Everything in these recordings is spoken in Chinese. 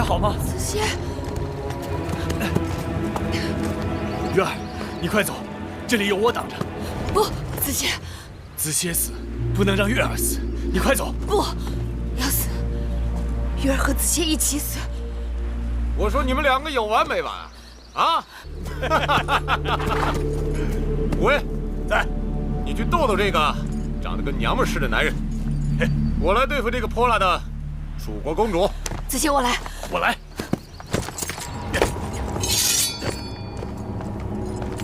好吗？子歇，月儿，你快走，这里有我挡着。不，子歇，子歇死，不能让月儿死。你快走！不，要死，月儿和子歇一起死。我说你们两个有完没完啊？武威，在，你去逗逗这个长得跟娘们似的男人。我来对付这个泼辣的楚国公主。子歇，我来。我来。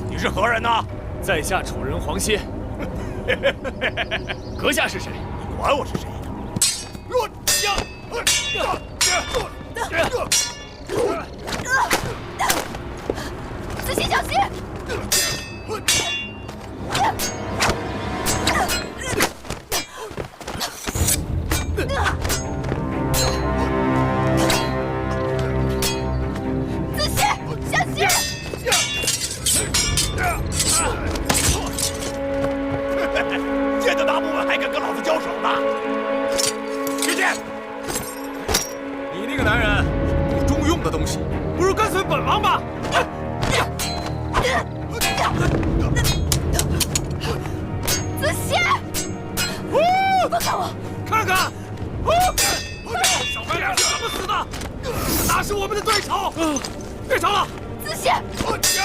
你是何人呢？在下楚人黄歇。阁下是谁？你管我是谁呢？子歇，小心！子歇，小心！剑都拿不稳，还敢跟老子交手呢？去剑！你那个男人不中用的东西，不如跟随本王吧。子歇，放开我！看看，小白脸是怎么死的？哪是我们的对手？别吵了！子歇，子歇！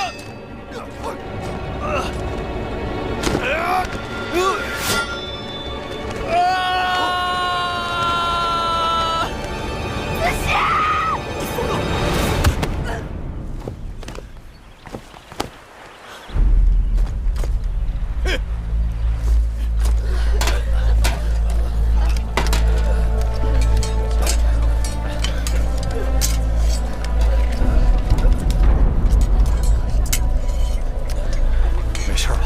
没事吧？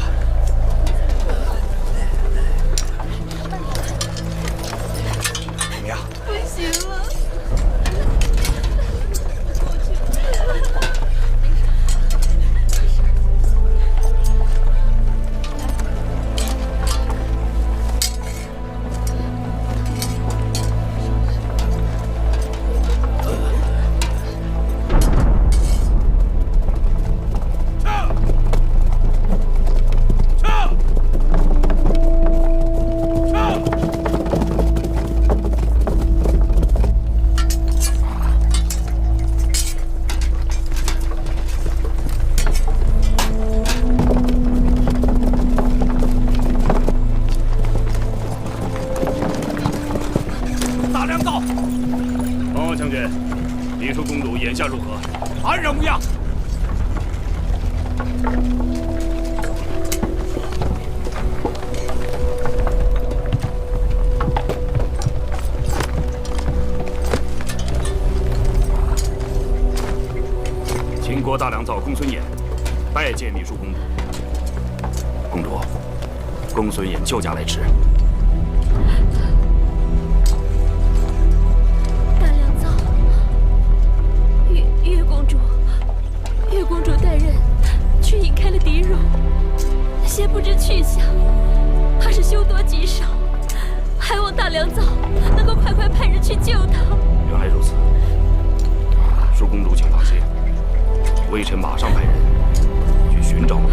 怎么样？不行了。大梁到，报将军，李淑公主眼下如何？安然无恙。秦国大良造公孙衍拜见李淑公主。公主，公孙衍救驾来迟。大良造，月公主，月公主带人去引开了敌戎，先不知去向，怕是凶多吉少，还望大良造能够快快派人去救他。原来如此，淑公主请放心，微臣马上派人去寻找公主。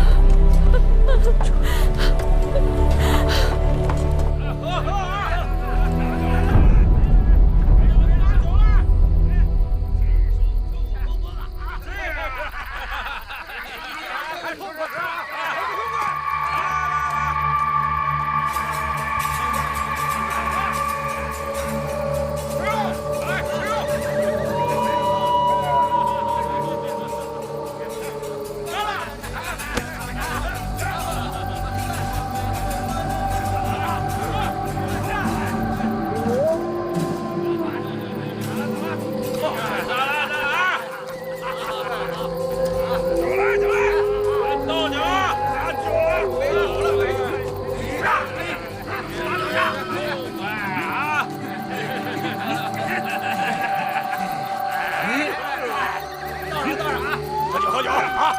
喝酒啊！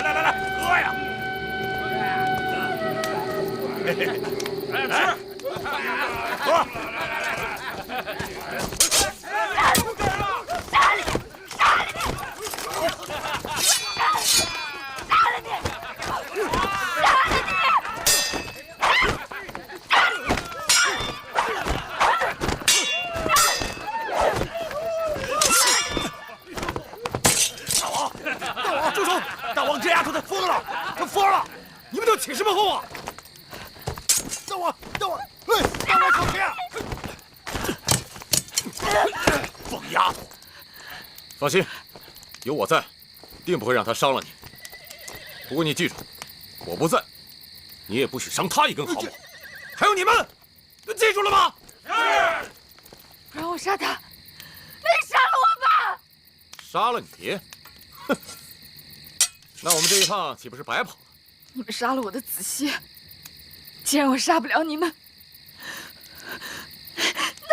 来，喝呀！来吃，喝！杀你！我！等我！等我！让我出去！疯丫头！放心，有我在，定不会让他伤了你。不过你记住，我不在，你也不许伤他一根毫毛。还有你们，记住了吗？是。不让我杀他，你杀了我吧！杀了你？哼！那我们这一趟岂不是白跑了？你们杀了我的子歇，既然我杀不了你们，那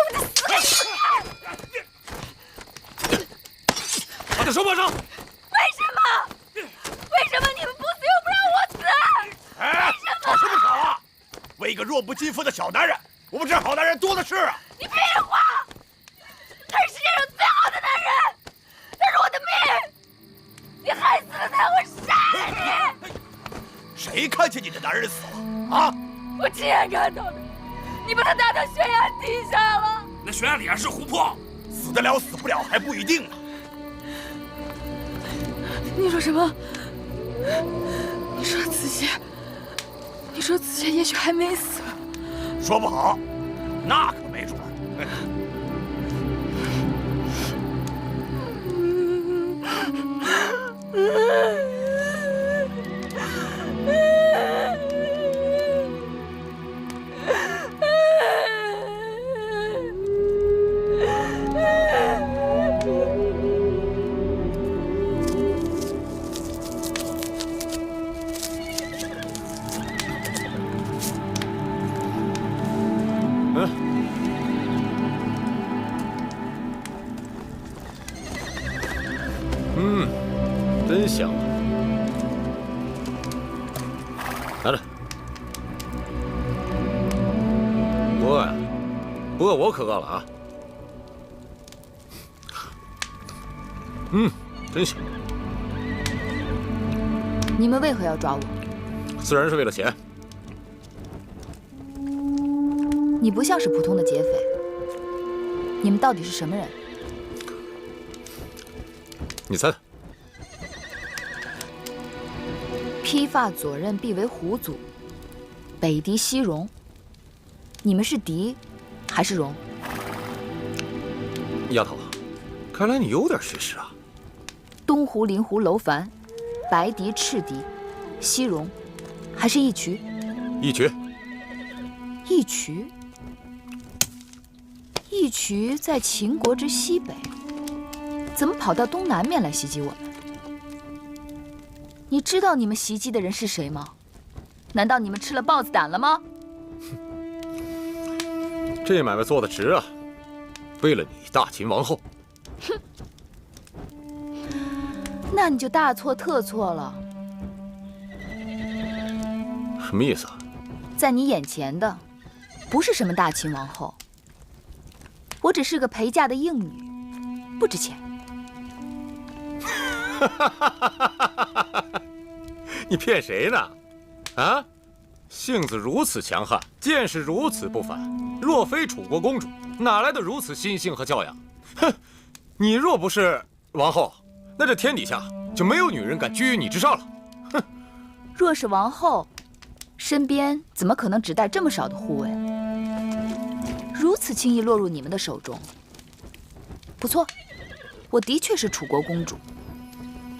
我就死给你们看！把他手绑上！为什么？为什么你们不死又不让我死？哎，吵什么吵啊！为一个弱不禁风的小男人，我们这好男人多的是啊！你废话！他是世界上最好的男人，他是我的命！你害死了他，我杀了你！谁看见你的男人死了啊？我亲眼看到的，你把他打到悬崖底下了。那悬崖底下是湖泊，死得了死不了还不一定呢。你说什么？你说子歇也许还没死。说不好，那可没准。真香啊！拿着。不饿呀？不饿我可饿了啊！真香。你们为何要抓我？自然是为了钱。你不像是普通的劫匪，你们到底是什么人？你猜猜。披发左衽，必为虎祖，北狄西戎。你们是狄，还是戎？丫头，看来你有点学识啊。东胡、临胡、楼烦，白狄、赤狄，西戎，还是义渠？义渠。义渠？义渠在秦国之西北，怎么跑到东南面来袭击我们？你知道你们袭击的人是谁吗？难道你们吃了豹子胆了吗？这买卖做得值啊！为了你大秦王后。哼，那你就大错特错了。什么意思啊？在你眼前的，不是什么大秦王后，我只是个陪嫁的应女，不值钱。你骗谁呢？啊，性子如此强悍，见识如此不凡，若非楚国公主，哪来的如此心性和教养？哼，你若不是王后，那这天底下就没有女人敢居于你之上了。哼，若是王后，身边怎么可能只带这么少的护卫？如此轻易落入你们的手中。不错，我的确是楚国公主，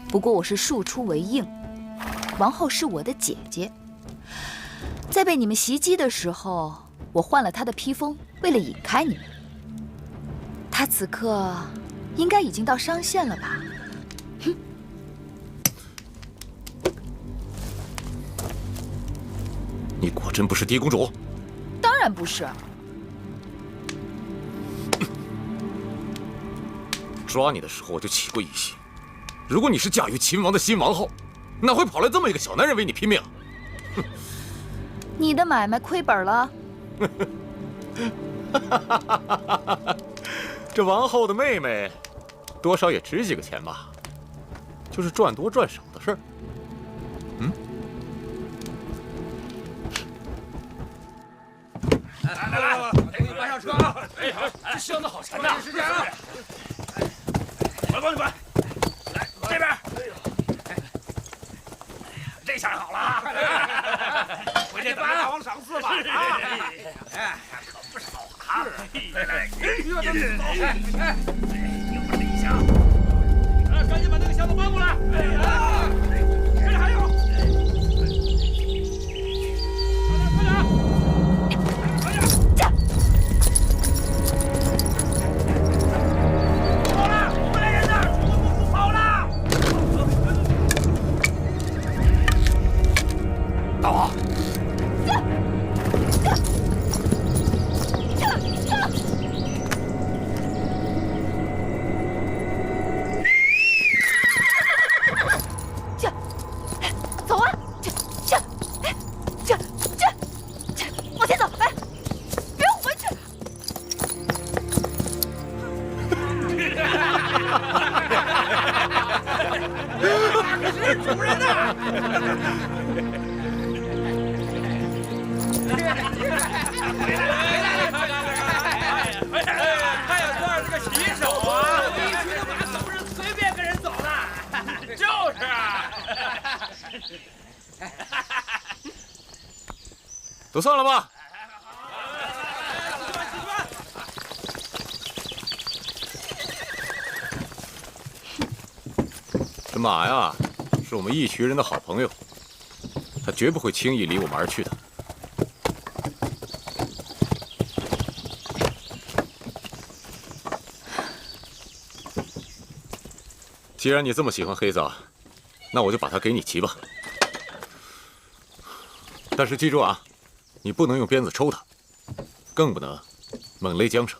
不过我是庶出为应。王后是我的姐姐，在被你们袭击的时候，我换了她的披风，为了引开你们。她此刻应该已经到商县了吧？哼！你果真不是狄公主？当然不是。抓你的时候我就起过疑心，如果你是嫁于秦王的新王后，哪会跑来这么一个小男人为你拼命？哼！你的买卖亏本了。这王后的妹妹，多少也值几个钱吧，就是赚多赚少的事儿。来，给你搬上车啊！哎，好，这箱子好沉呐！时间啊！帮你搬，来这边。这下好了啊！赏赐吧！啊，哎，可不少啊！热的走！哎，有这一下，赶紧把那个箱子搬过来！哎，这里还有，快点！快点！跑了！回来人呐！楚国公主跑了！大王。 主人呐！他也算是个骑手啊！一骑的马可不是随便跟人走的。就是啊。都算了吧。这马呀，是我们义渠人的好朋友，他绝不会轻易离我们而去的。既然你这么喜欢黑子，那我就把它给你骑吧。但是记住啊，你不能用鞭子抽它，更不能猛勒缰绳。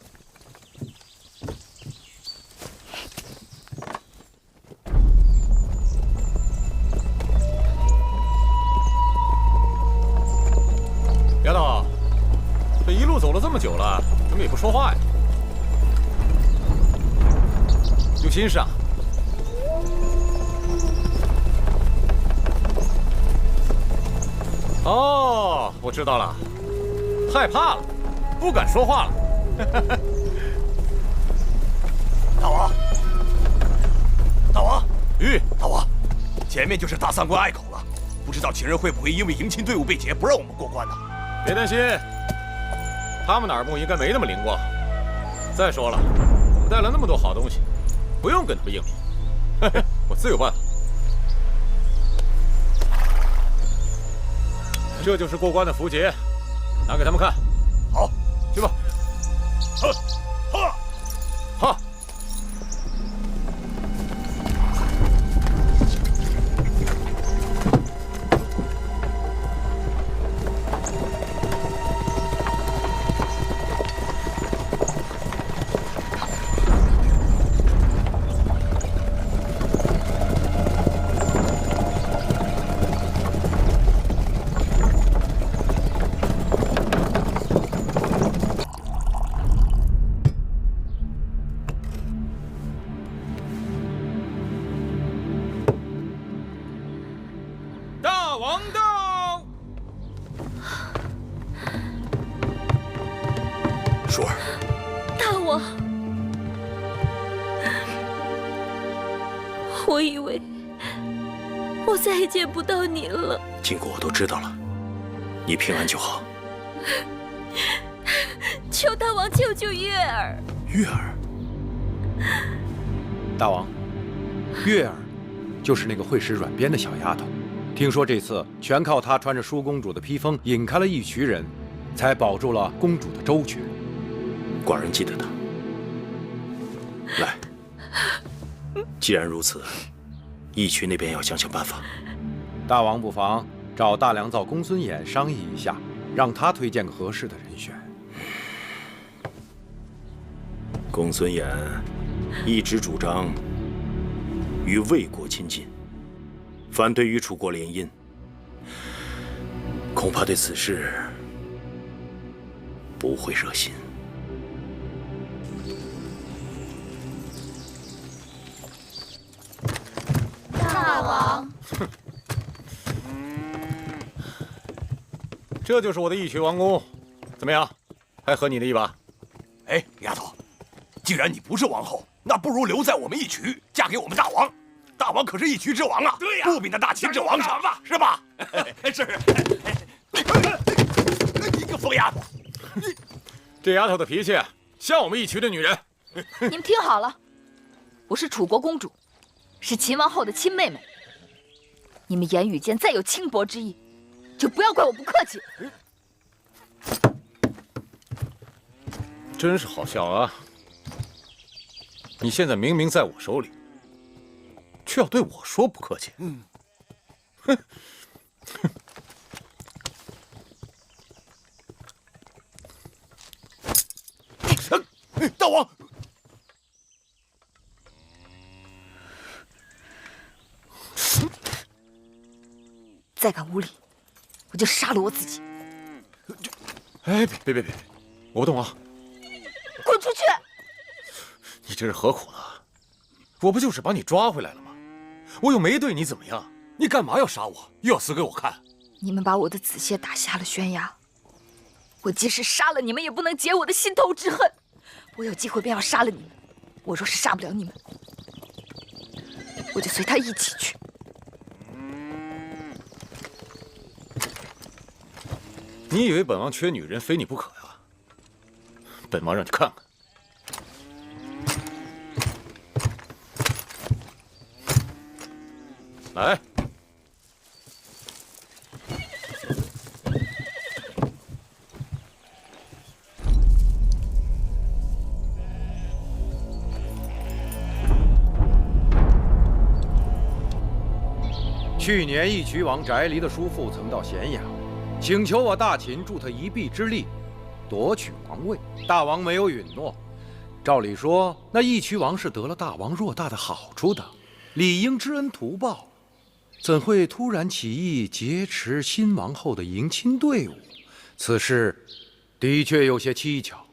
丫头，这一路走了这么久了，怎么也不说话呀？有心事啊？哦，我知道了，害怕了，不敢说话了。大王，大王，大王，前面就是大三关隘口了，不知道秦人会不会因为迎亲队伍被劫，不让我们过关呢？ 别担心，他们的耳目应该没那么灵光。再说了，我们带了那么多好东西，不用跟他们硬拼，我自有办法。这就是过关的符节，拿给他们看。好，去吧。哈。 舒儿，大王，我以为我再也见不到您了。经过我都知道了，你平安就好。求大王救救月儿。月儿，大王，月儿就是那个会使软鞭的小丫头。听说这次全靠她穿着舒公主的披风引开了一群人，才保住了公主的周全。 寡人记得他。来，既然如此，义渠那边要想想办法。大王不妨找大良造公孙衍商议一下，让他推荐个合适的人选。公孙衍一直主张与魏国亲近，反对与楚国联姻，恐怕对此事不会热心。 大王，这就是我的义渠王宫，怎么样？还合你的意吧？哎，丫头，既然你不是王后，那不如留在我们义渠，嫁给我们大王。大王可是义渠之王啊！对呀，不比那大秦之王强吧？是吧？是。这丫头的脾气像我们义渠的女人。你们听好了，我是楚国公主，是秦王后的亲妹妹。你们言语间再有轻薄之意，就不要怪我不客气。真是好笑啊！你现在明明在我手里，却要对我说不客气。哼！大王，再敢无礼，我就杀了我自己！哎，别，我不动啊！滚出去！你这是何苦呢？我不就是把你抓回来了吗？我又没对你怎么样，你干嘛要杀我？又要死给我看？你们把我的子谢打下了悬崖，我即使杀了你们，也不能解我的心头之恨。我有机会便要杀了你们，我若是杀不了你们，我就随他一起去。你以为本王缺女人，非你不可呀？本王让你看看。来，去年义渠王翟离的叔父曾到咸阳，请求我大秦助他一臂之力，夺取王位。大王没有允诺。照理说，那义渠王是得了大王偌大的好处的，理应知恩图报，怎会突然起意劫持新王后的迎亲队伍？此事的确有些蹊跷。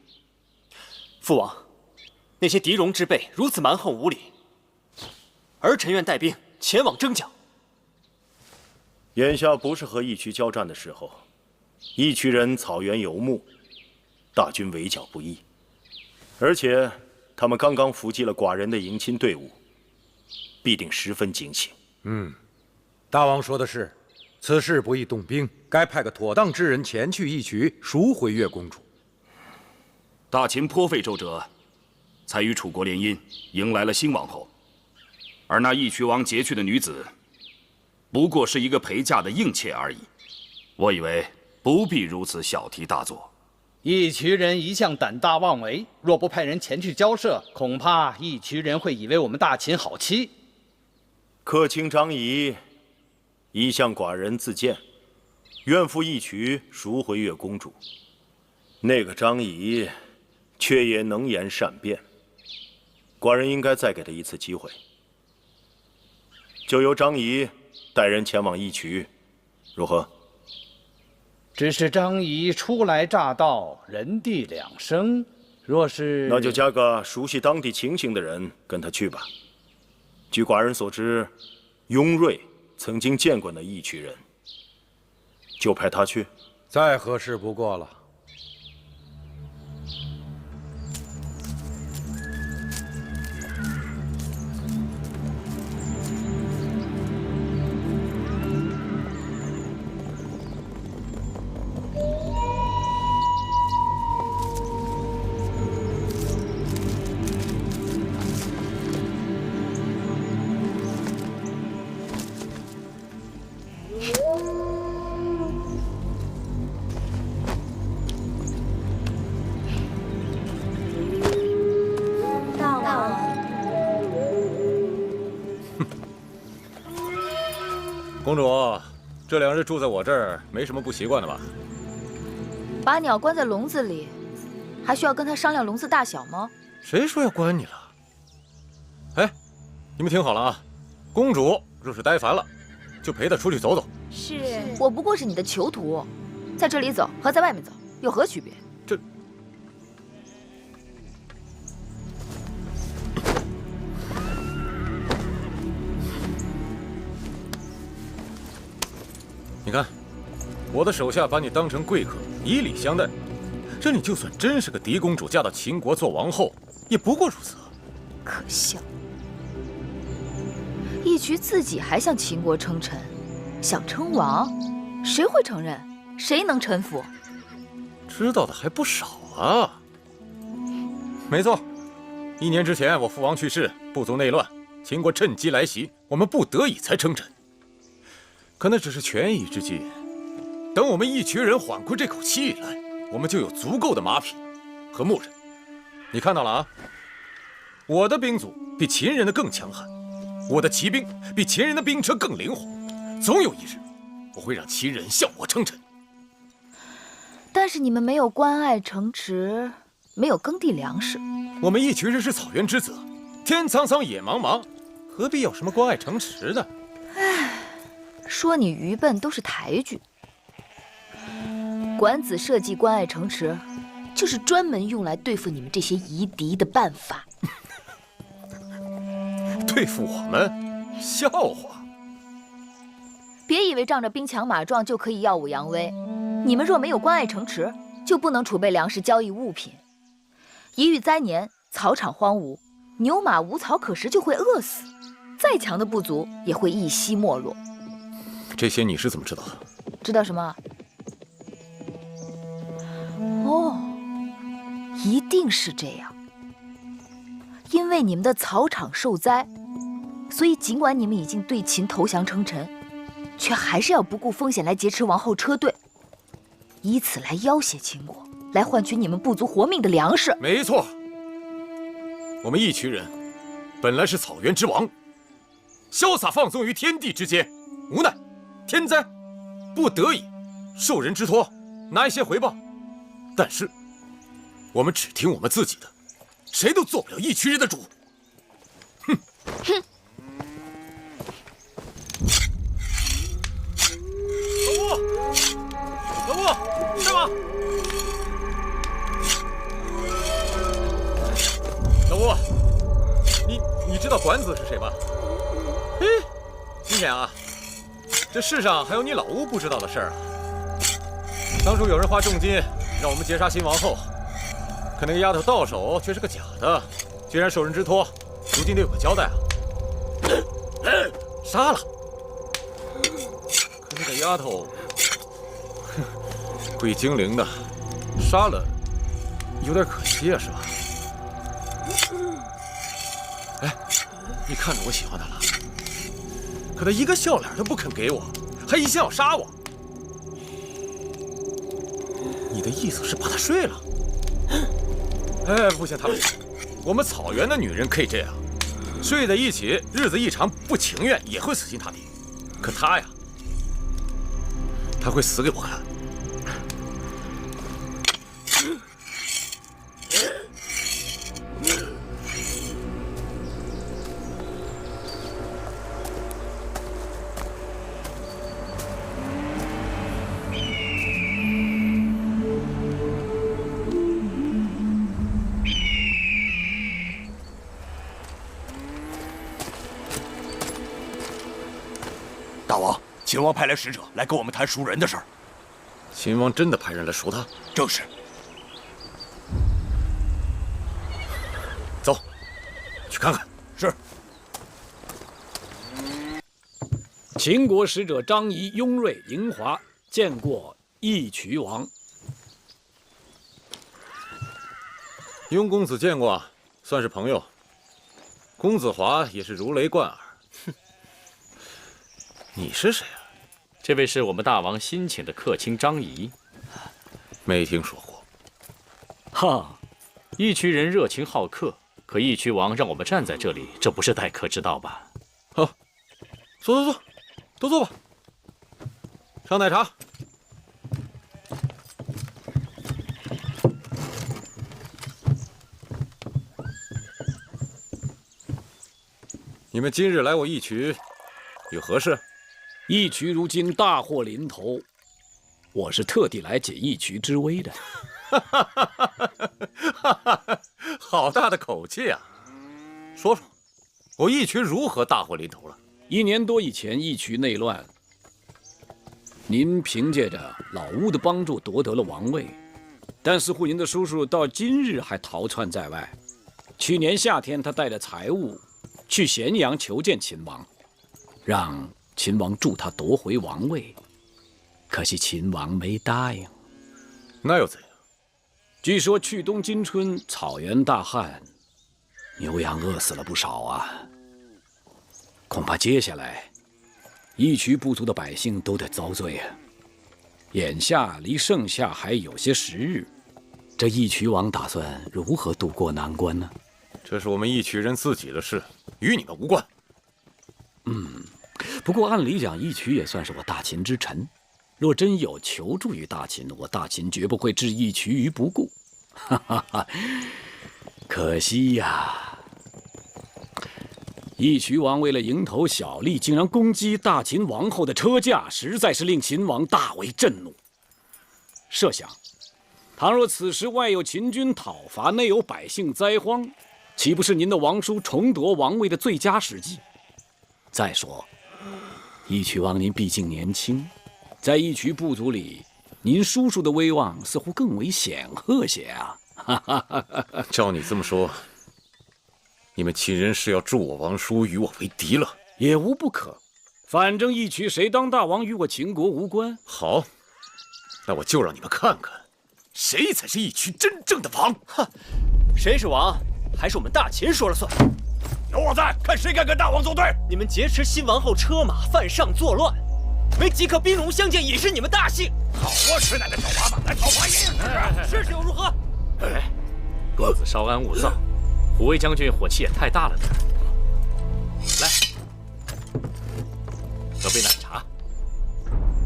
父王，那些狄戎之辈如此蛮横无理，儿臣愿带兵前往征剿。眼下不是和义渠交战的时候，义渠人草原游牧，大军围剿不易，而且他们刚刚伏击了寡人的迎亲队伍，必定十分惊醒。大王说的是，此事不宜动兵，该派个妥当之人前去义渠赎回月公主。大秦颇费周折，才与楚国联姻，迎来了新王后，而那义渠王劫去的女子，不过是一个陪嫁的应妾而已。我以为不必如此小题大做。义渠人一向胆大妄为，若不派人前去交涉，恐怕义渠人会以为我们大秦好欺。客卿张仪一向寡人自荐，愿赴义渠赎回月公主。那个张仪却也能言善辩，寡人应该再给他一次机会。就由张仪带人前往义渠，如何？只是张仪初来乍到，人地两生，若是……那就加个熟悉当地情形的人跟他去吧。据寡人所知，雍瑞曾经见过那义渠人，就派他去。再合适不过了。公主，这2日住在我这儿，没什么不习惯的吧？把鸟关在笼子里，还需要跟他商量笼子大小吗？谁说要关你了？哎，你们听好了啊！公主若是呆烦了，就陪她出去走走。是，我不过是你的囚徒，在这里走和在外面走有何区别？你看，我的手下把你当成贵客，以礼相待，这你就算真是个狄公主，嫁到秦国做王后，也不过如此。可笑！义渠自己还向秦国称臣，想称王，谁会承认？谁能臣服？知道的还不少啊！没错，1年之前我父王去世，部族内乱，秦国趁机来袭，我们不得已才称臣。可那只是权宜之计，等我们一群人缓过这口气来，我们就有足够的马匹和牧人。你看到了啊？我的兵组比秦人的更强悍，我的骑兵比秦人的兵车更灵活。总有一日，我会让秦人向我称臣。但是你们没有关爱城池，没有耕地粮食。我们一群人是草原之子，天苍苍，野茫茫，何必有什么关爱城池的？唉，说你愚笨都是抬举。管子设计关爱城池，就是专门用来对付你们这些夷狄的办法。对付我们？笑话！别以为仗着兵强马壮就可以耀武扬威。你们若没有关爱城池，就不能储备粮食交易物品。一遇灾年，草场荒芜，牛马无草可食，就会饿死。再强的部族也会一夕没落。这些你是怎么知道的？知道什么？哦，一定是这样。因为你们的草场受灾，所以尽管你们已经对秦投降称臣，却还是要不顾风险来劫持王后车队，以此来要挟秦国，来换取你们部族活命的粮食。没错，我们一群人本来是草原之王，潇洒放纵于天地之间，无奈天灾，不得已受人之托，拿一些回报。但是我们只听我们自己的，谁都做不了一群人的主。哼！老吴，在吗？老吴，你知道管子是谁吗？哎，今天啊，这世上还有你老吴不知道的事儿啊。当初有人花重金让我们劫杀新王后，可那个丫头到手却是个假的，居然受人之托，如今得有个交代啊。杀了。可那个丫头，会精灵的，杀了有点可惜啊，是吧？哎，你看着我喜欢她了，可她一个笑脸都不肯给我，还一心要杀我。你的意思是把她睡了？哎，不行，他们，我们草原的女人可以这样，睡在一起，日子一长，不情愿也会死心塌地。可她呀，她会死给我看。大王，秦王派来使者来跟我们谈赎人的事儿。秦王真的派人来赎他？正是。走，去看看。是。秦国使者张仪、雍瑞、嬴华见过义渠王。雍公子见过，算是朋友。公子华也是如雷贯耳。你是谁啊？这位是我们大王新请的客卿张仪。没听说过。哈，义渠人热情好客，可义渠王让我们站在这里，这不是待客之道吧？好，坐，都坐吧。上奶茶。你们今日来我义渠，有何事？义渠如今大祸临头，我是特地来解义渠之危的。好大的口气啊！说说，我义渠如何大祸临头了？1年多以前，义渠内乱，您凭借着老乌的帮助夺得了王位，但似乎您的叔叔到今日还逃窜在外。去年夏天，他带着财物去咸阳求见秦王，让秦王助他夺回王位，可惜秦王没答应。那又怎样？据说去冬今春草原大旱，牛羊饿死了不少啊。恐怕接下来，义渠部族的百姓都得遭罪啊。眼下离盛夏还有些时日，这义渠王打算如何渡过难关呢？这是我们义渠人自己的事，与你们无关。不过按理讲，义渠也算是我大秦之臣，若真有求助于大秦，我大秦绝不会置义渠于不顾。哈哈哈，可惜呀，义渠王为了蝇头小利，竟然攻击大秦王后的车驾，实在是令秦王大为震怒。设想，倘若此时外有秦军讨伐，内有百姓灾荒，岂不是您的王叔重夺王位的最佳时机？再说，义渠王您毕竟年轻，在义渠部族里，您叔叔的威望似乎更为显赫些啊！照你这么说，你们秦人是要助我王叔与我为敌了？也无不可，反正义渠谁当大王与我秦国无关。好，那我就让你们看看，谁才是义渠真正的王！哼，谁是王，还是我们大秦说了算。有我在，看谁敢跟大王作对！你们劫持新王后车马，犯上作乱，没即刻兵戎相见，也是你们大幸。好啊，吃奶的小娃娃，来讨伐爷爷试试又如何？哎，公子稍安勿躁，虎威将军火气也太大了点。来，喝杯奶茶。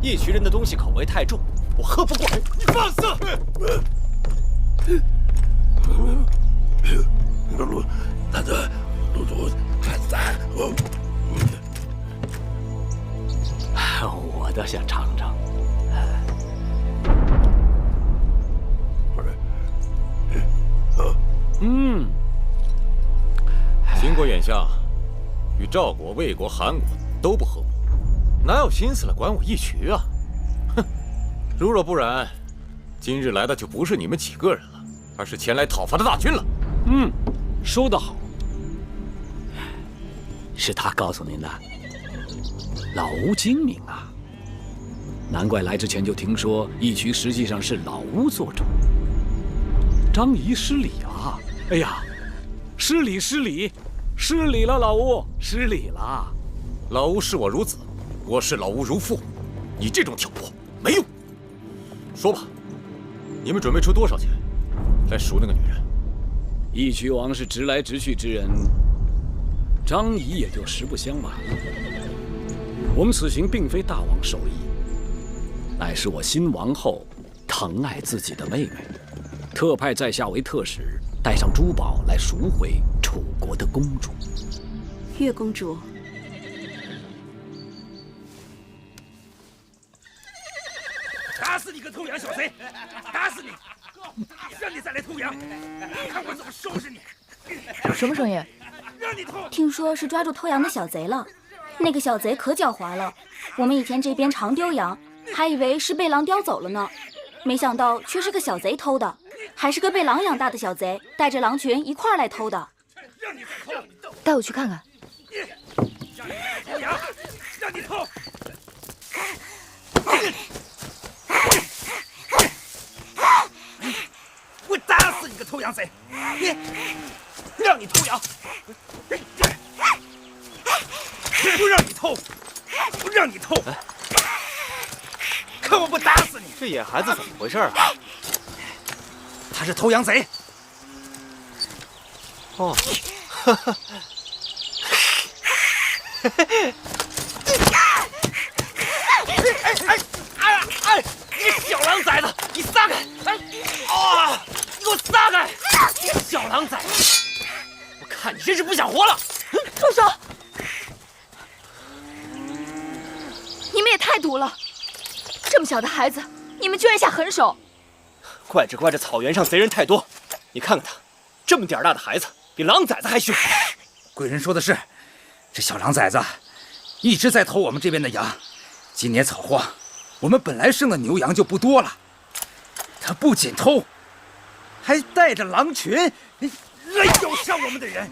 义渠人的东西口味太重，我喝不过。你放肆！我倒想尝尝。秦国眼下与赵国、魏国、韩国都不和睦，哪有心思来管我义渠啊？哼！如若不然，今日来的就不是你们几个人了，而是前来讨伐的大军了。说得好。是他告诉您的？老吴精明啊，难怪来之前就听说义渠实际上是老吴做主。张仪失礼了！哎呀，失礼了，老吴，失礼了。老吴视我如子，我视老吴如父，你这种挑拨没用。说吧，你们准备出多少钱来赎那个女人？义渠王是直来直去之人，张仪也就实不相瞒了。我们此行并非大王授意，乃是我新王后疼爱自己的妹妹，特派在下为特使，带上珠宝来赎回楚国的公主。月公主，打死你个偷羊小贼！打死你！让你再来偷羊，看我怎么收拾你！什么声音？让你偷！听说是抓住偷羊的小贼了。那个小贼可狡猾了，我们以前这边常丢羊，还以为是被狼叼走了呢，没想到却是个小贼偷的，还是个被狼养大的小贼，带着狼群一块儿来偷的。让你再偷！带我去看看。让你再偷羊！让你偷！我打死你个偷羊贼！让你偷羊！不让你偷！不让你偷！看我不打死你！这野孩子怎么回事啊？他是偷羊贼。哦，哈哈。哎！你个小狼崽子，你撒开！你给我撒开！小狼崽子，我看你真是不想活了！住手！你们也太毒了！这么小的孩子，你们居然下狠手！怪这草原上贼人太多，你看看他，这么点大的孩子，比狼崽子还凶。贵人说的是，这小狼崽子一直在偷我们这边的羊。今年草荒，我们本来生的牛羊就不多了，他不仅偷，还带着狼群来咬伤我们的人。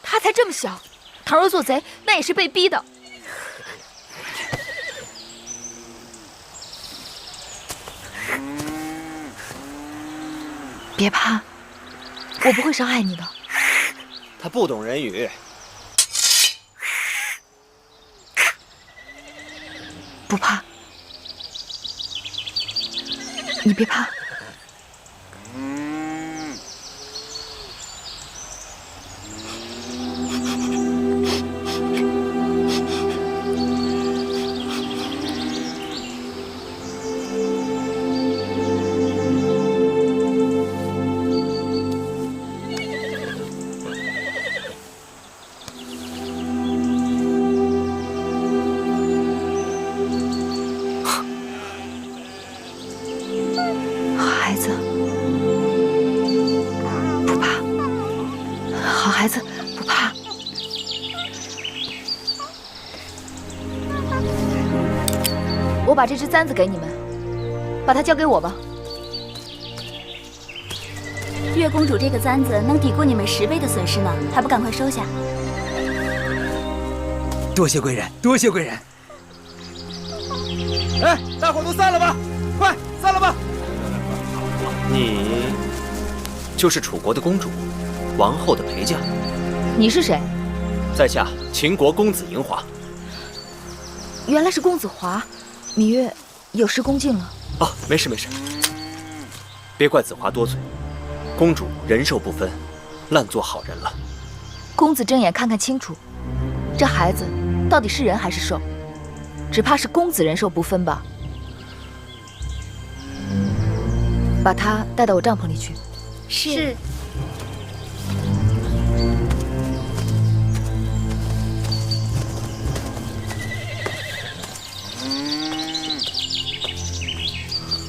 他才这么小，倘若做贼，那也是被逼的。别怕，我不会伤害你的。他不懂人语。不怕，你别怕。我把这只簪子给你们，把它交给我吧。月公主这个簪子能抵过你们10倍的损失呢，还不赶快收下？多谢贵人，多谢贵人。哎，大伙都散了吧，快散了吧！你就是楚国的公主，王后的陪嫁。你是谁？在下秦国公子嬴华。原来是公子华。芈月有失恭敬了。哦，没事没事，别怪子华多嘴。公主人兽不分，烂做好人了。公子睁眼看看清楚，这孩子到底是人还是兽？只怕是公子人兽不分吧。把他带到我帐篷里去。是。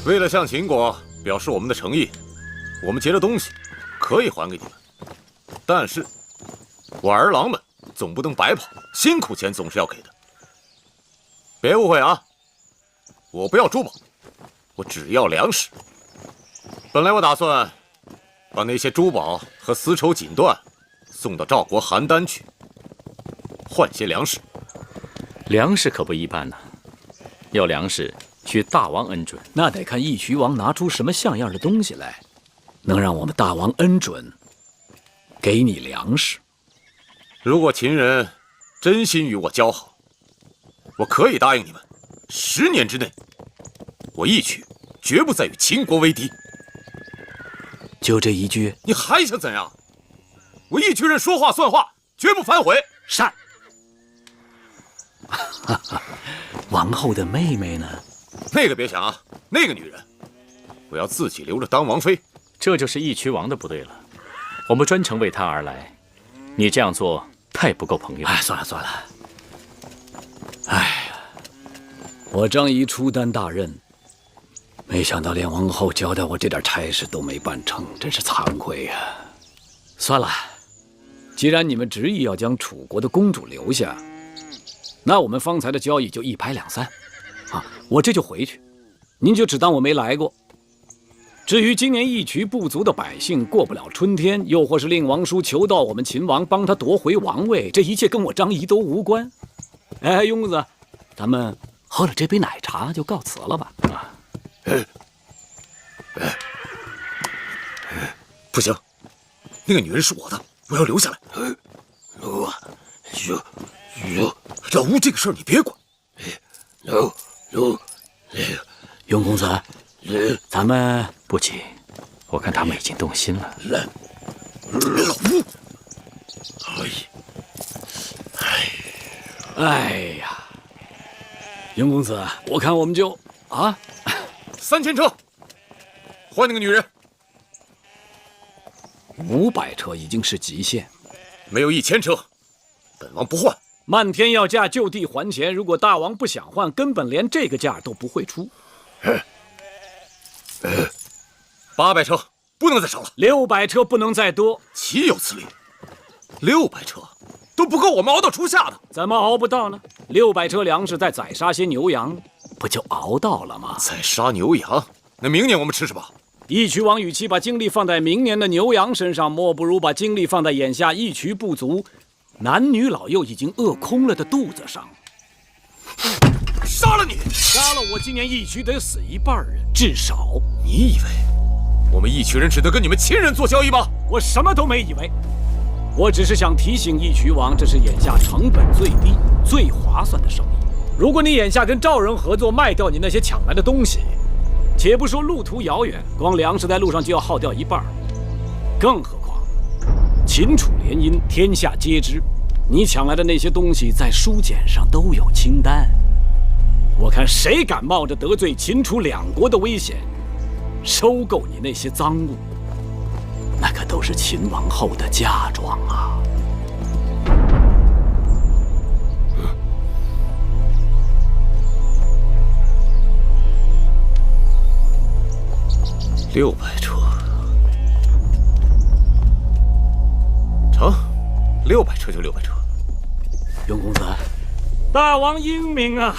为了向秦国表示我们的诚意，我们劫的东西可以还给你们，但是我儿郎们总不能白跑，辛苦钱总是要给的。别误会啊，我不要珠宝，我只要粮食。本来我打算把那些珠宝和丝绸锦缎送到赵国邯郸去，换些粮食。粮食可不一般呢，要粮食需大王恩准，那得看义渠王拿出什么像样的东西来，能让我们大王恩准给你粮食。如果秦人真心与我交好，我可以答应你们，10年之内，我义渠绝不再与秦国为敌。就这一句？你还想怎样？我义渠人说话算话，绝不反悔。善。王后的妹妹呢？那个别想啊，那个女人，我要自己留着当王妃。这就是义渠王的不对了，我们专程为他而来，你这样做太不够朋友。哎，算了算了。哎呀，我张仪初担大任，没想到连王后交代我这点差事都没办成，真是惭愧呀。算了，既然你们执意要将楚国的公主留下，那我们方才的交易就一拍两散。啊，我这就回去，您就只当我没来过。至于今年义渠部族的百姓过不了春天，又或是令王叔求到我们秦王帮他夺回王位，这一切跟我张仪都无关。哎，庸公子，咱们喝了这杯奶茶就告辞了吧？啊，不行，那个女人是我的，我要留下来。老吴这个事儿你别管。庸公子，咱们不急，我看他们已经动心了。老吴，哎呀，庸公子，我看我们就3000车，换那个女人。 500车已经是极限，没有1000车，本王不换。漫天要价，就地还钱。如果大王不想换，根本连这个价都不会出。800车不能再少了，600车不能再多。岂有此理！600车都不够我们熬到初夏的，怎么熬不到呢？600车粮食再宰杀些牛羊，不就熬到了吗？宰杀牛羊，那明年我们吃什么？ 义渠王与其把精力放在明年的牛羊身上，莫不如把精力放在眼下义渠部族男女老幼已经饿空了的肚子上。杀了你！杀了我，今年义渠得死1半人，至少。你以为我们义渠人只得跟你们秦人做交易吗？我什么都没以为，我只是想提醒义渠王，这是眼下成本最低、最划算的生意。如果你眼下跟赵人合作，卖掉你那些抢来的东西，且不说路途遥远，光粮食在路上就要耗掉一半，更何况秦楚联姻，天下皆知，你抢来的那些东西在书简上都有清单。我看谁敢冒着得罪秦楚两国的危险，收购你那些赃物，那可都是秦王后的嫁妆啊！600车，成，600车就600车。永公子，大王英明啊！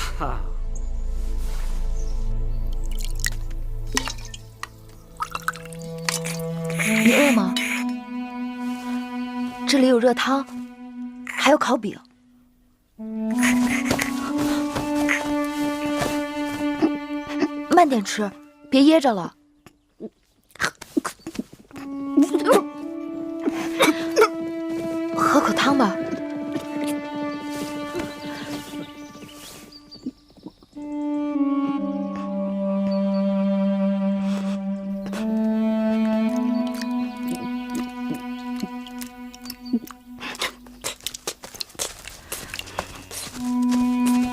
你饿吗？这里有热汤，还有烤饼。慢点吃，别噎着了。喝口汤吧。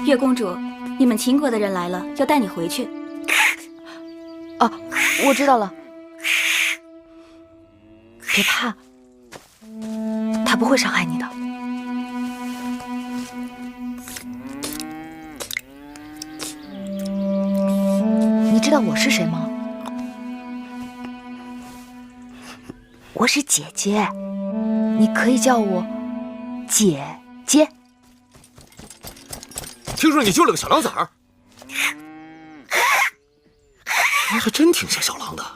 月公主，你们秦国的人来了，要带你回去。哦，我知道了。别怕，他不会伤害你的。你知道我是谁吗？我是姐姐，你可以叫我姐姐。听说你救了个小狼崽儿，你还真挺像小狼的。哦，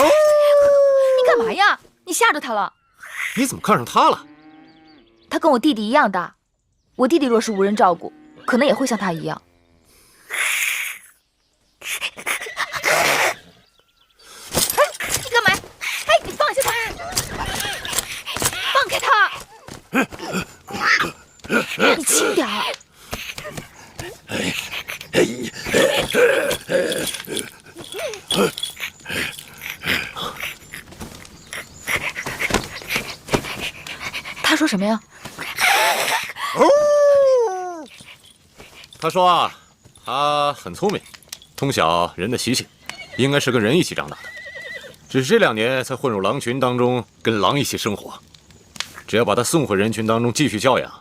你干嘛呀？你吓着他了。你怎么看上他了？他跟我弟弟一样大，我弟弟若是无人照顾，可能也会像他一样。你干嘛？哎，你放下他！放开他！你轻点儿。他说什么呀？他说啊，他很聪明，通晓人的习性，应该是跟人一起长大的，只是这2年才混入狼群当中，跟狼一起生活。只要把他送回人群当中继续教养，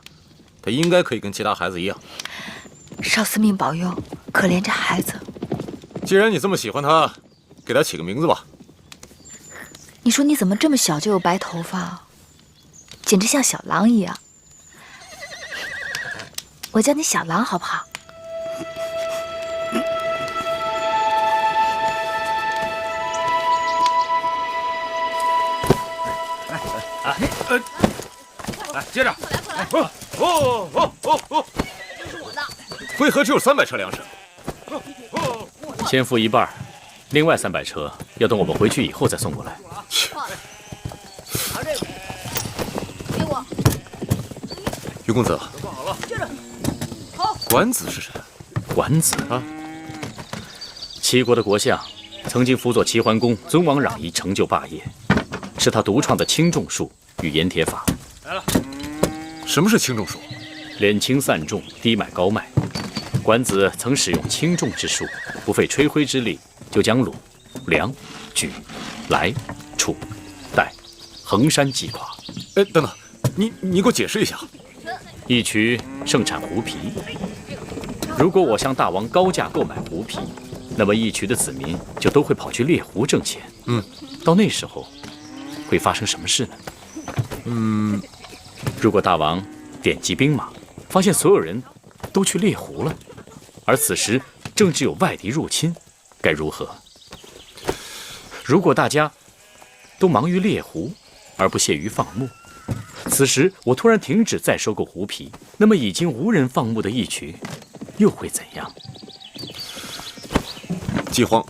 他应该可以跟其他孩子一样。少司命保佑，可怜这孩子。既然你这么喜欢他，给他起个名字吧。你说你怎么这么小就有白头发，简直像小狼一样。我叫你小狼好不好？接着。回合只有300车粮食。先付一半，另外300车要等我们回去以后再送过来。拿这个，给我。于公子，接着，好。管子是谁？管子啊，齐国的国相，曾经辅佐齐桓公尊王攘夷，成就霸业，是他独创的轻重术与盐铁法。来了。什么是轻重术？敛轻散重，低买高卖。管子曾使用轻重之术，不费吹灰之力，就将鲁、梁、莒、来、楚、代、衡山击垮。哎，等等，你给我解释一下。义渠盛产狐皮，如果我向大王高价购买狐皮，那么义渠的子民就都会跑去猎狐挣钱。到那时候会发生什么事呢？如果大王点击兵马，发现所有人都去猎狐了，而此时正值有外敌入侵，该如何？如果大家都忙于猎狐，而不屑于放牧，此时我突然停止再收购狐皮，那么已经无人放牧的义渠又会怎样？饥荒。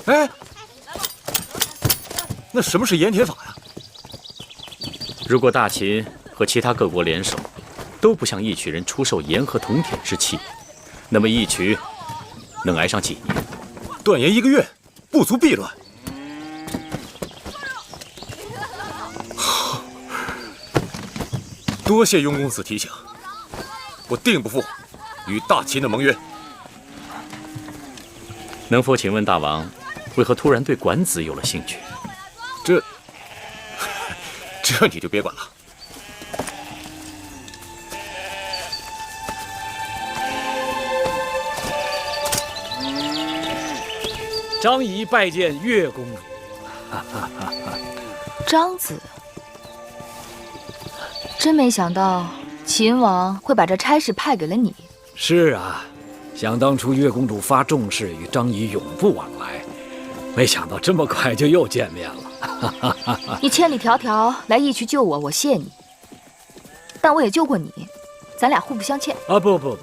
哎，那什么是盐铁法呀？如果大秦和其他各国联手，都不向义渠人出售盐和铜铁之器，那么义渠能挨上几年？断盐1个月，不足避乱。多谢雍公子提醒，我定不负与大秦的盟约。能否请问大王，为何突然对管子有了兴趣？这你就别管了。张仪拜见岳公主。张子，真没想到秦王会把这差事派给了你。是啊，想当初岳公主发重誓与张仪永不往来，没想到这么快就又见面了。你千里迢迢来义渠救我，我谢你。但我也救过你，咱俩互不相欠。啊，不，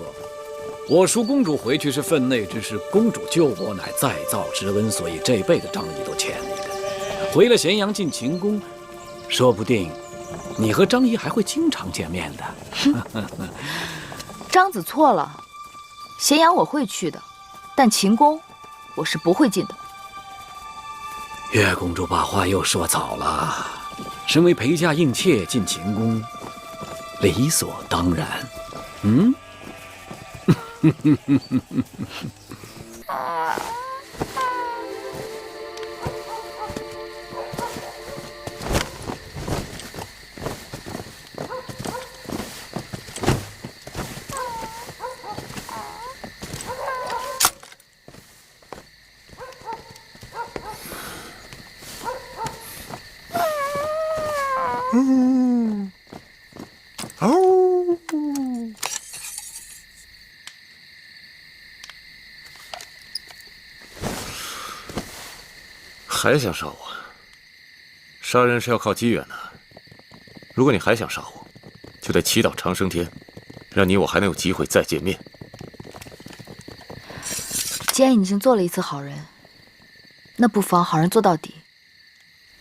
我赎公主回去是分内之事，公主救我乃再造之恩，所以这辈子张仪都欠你的。回了咸阳进秦宫，说不定你和张仪还会经常见面的。张子错了，咸阳我会去的，但秦宫我是不会进的。岳公主把话又说早了，身为陪嫁应妾进秦宫，理所当然。还想杀我？杀人是要靠机缘的。如果你还想杀我，就得祈祷长生天，让你我还能有机会再见面。既然已经做了一次好人，那不妨好人做到底，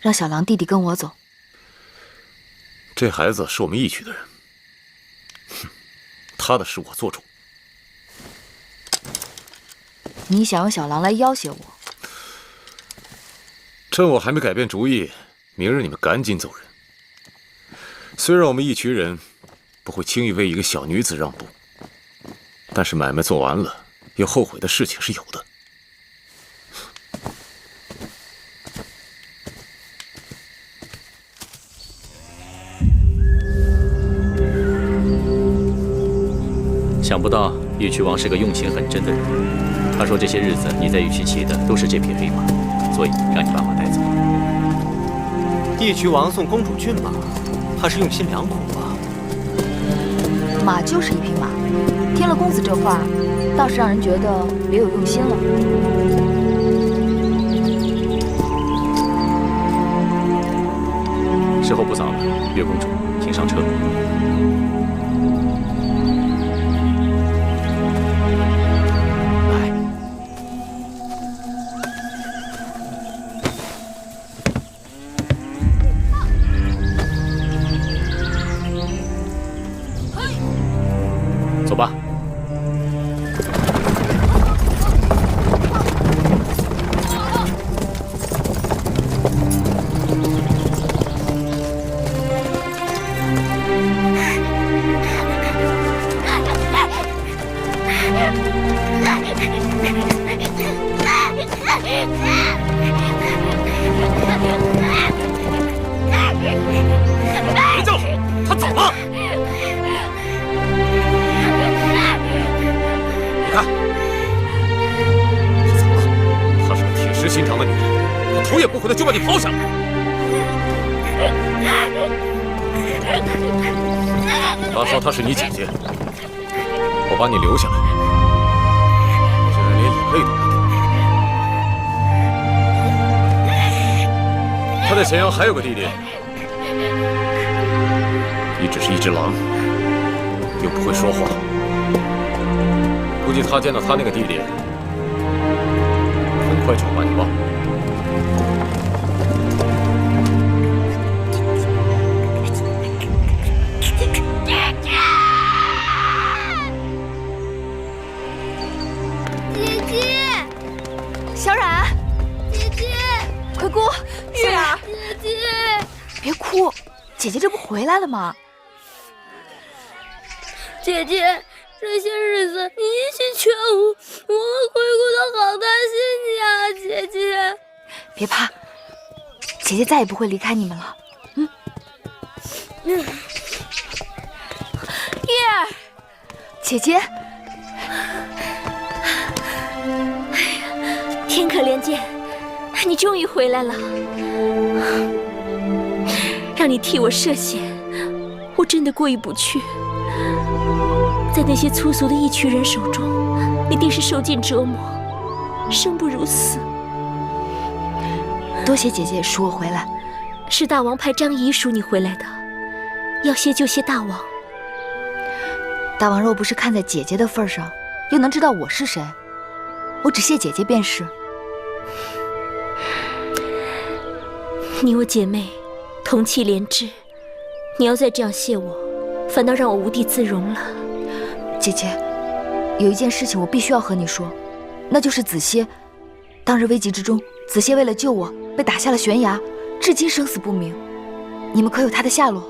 让小狼弟弟跟我走。这孩子是我们义渠的人，他的事我做主。你想用小狼来要挟我？趁我还没改变主意，明日你们赶紧走人。虽然我们义渠人不会轻易为一个小女子让步，但是买卖做完了，有后悔的事情是有的。想不到义渠王是个用情很真的人。他说这些日子你在义渠骑的都是这匹黑马，所以让你把马带走。义渠王送公主骏马，他是用心良苦啊。马就是一匹马，听了公子这话，倒是让人觉得别有用心了。时候不早了，岳公主，请上车。走吧。别叫了，他走了。你看，他走了。她是个铁石心肠的女人，她头也不回的就把你抛下了。她说她是你姐姐，我把你留下来，竟然连眼泪都没给。他在咸阳还有个弟弟，你只是一只狼，又不会说话，估计他见到他那个弟弟，很快就会把你忘了。小冉，姐姐，快过！月儿，姐姐，别哭，姐姐这不回来了吗？姐姐，这些日子你一心全无，我和灰姑都好担心你啊，姐姐。别怕，姐姐再也不会离开你们了。月儿，姐姐。天可怜见，你终于回来了，让你替我涉险，我真的过意不去。在那些粗俗的义渠人手中，你定是受尽折磨，生不如死。多谢姐姐赎我回来。是大王派张仪赎你回来的，要谢就谢大王。大王若不是看在姐姐的份上，又能知道我是谁？我只谢姐姐便是。你我姐妹，同气连枝，你要再这样谢我，反倒让我无地自容了。姐姐，有一件事情我必须要和你说，那就是子歇。当日危急之中，子歇为了救我，被打下了悬崖，至今生死不明。你们可有他的下落？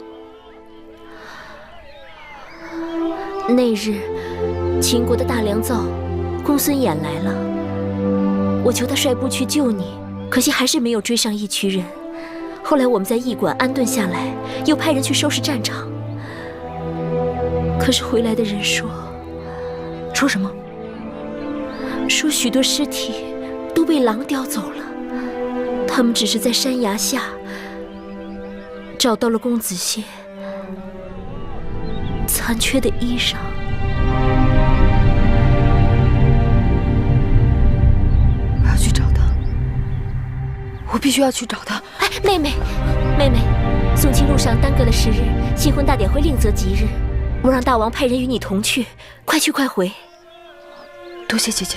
那日，秦国的大良造公孙衍来了，我求他率部去救你，可惜还是没有追上义渠人。后来我们在驿馆安顿下来，又派人去收拾战场。可是回来的人说什么？说许多尸体都被狼叼走了，他们只是在山崖下找到了公子歇残缺的衣裳。我要去找他，我必须要去找他。哎，妹妹，送亲路上耽搁了10日，新婚大典会另择吉日。我让大王派人与你同去，快去快回。多谢姐姐。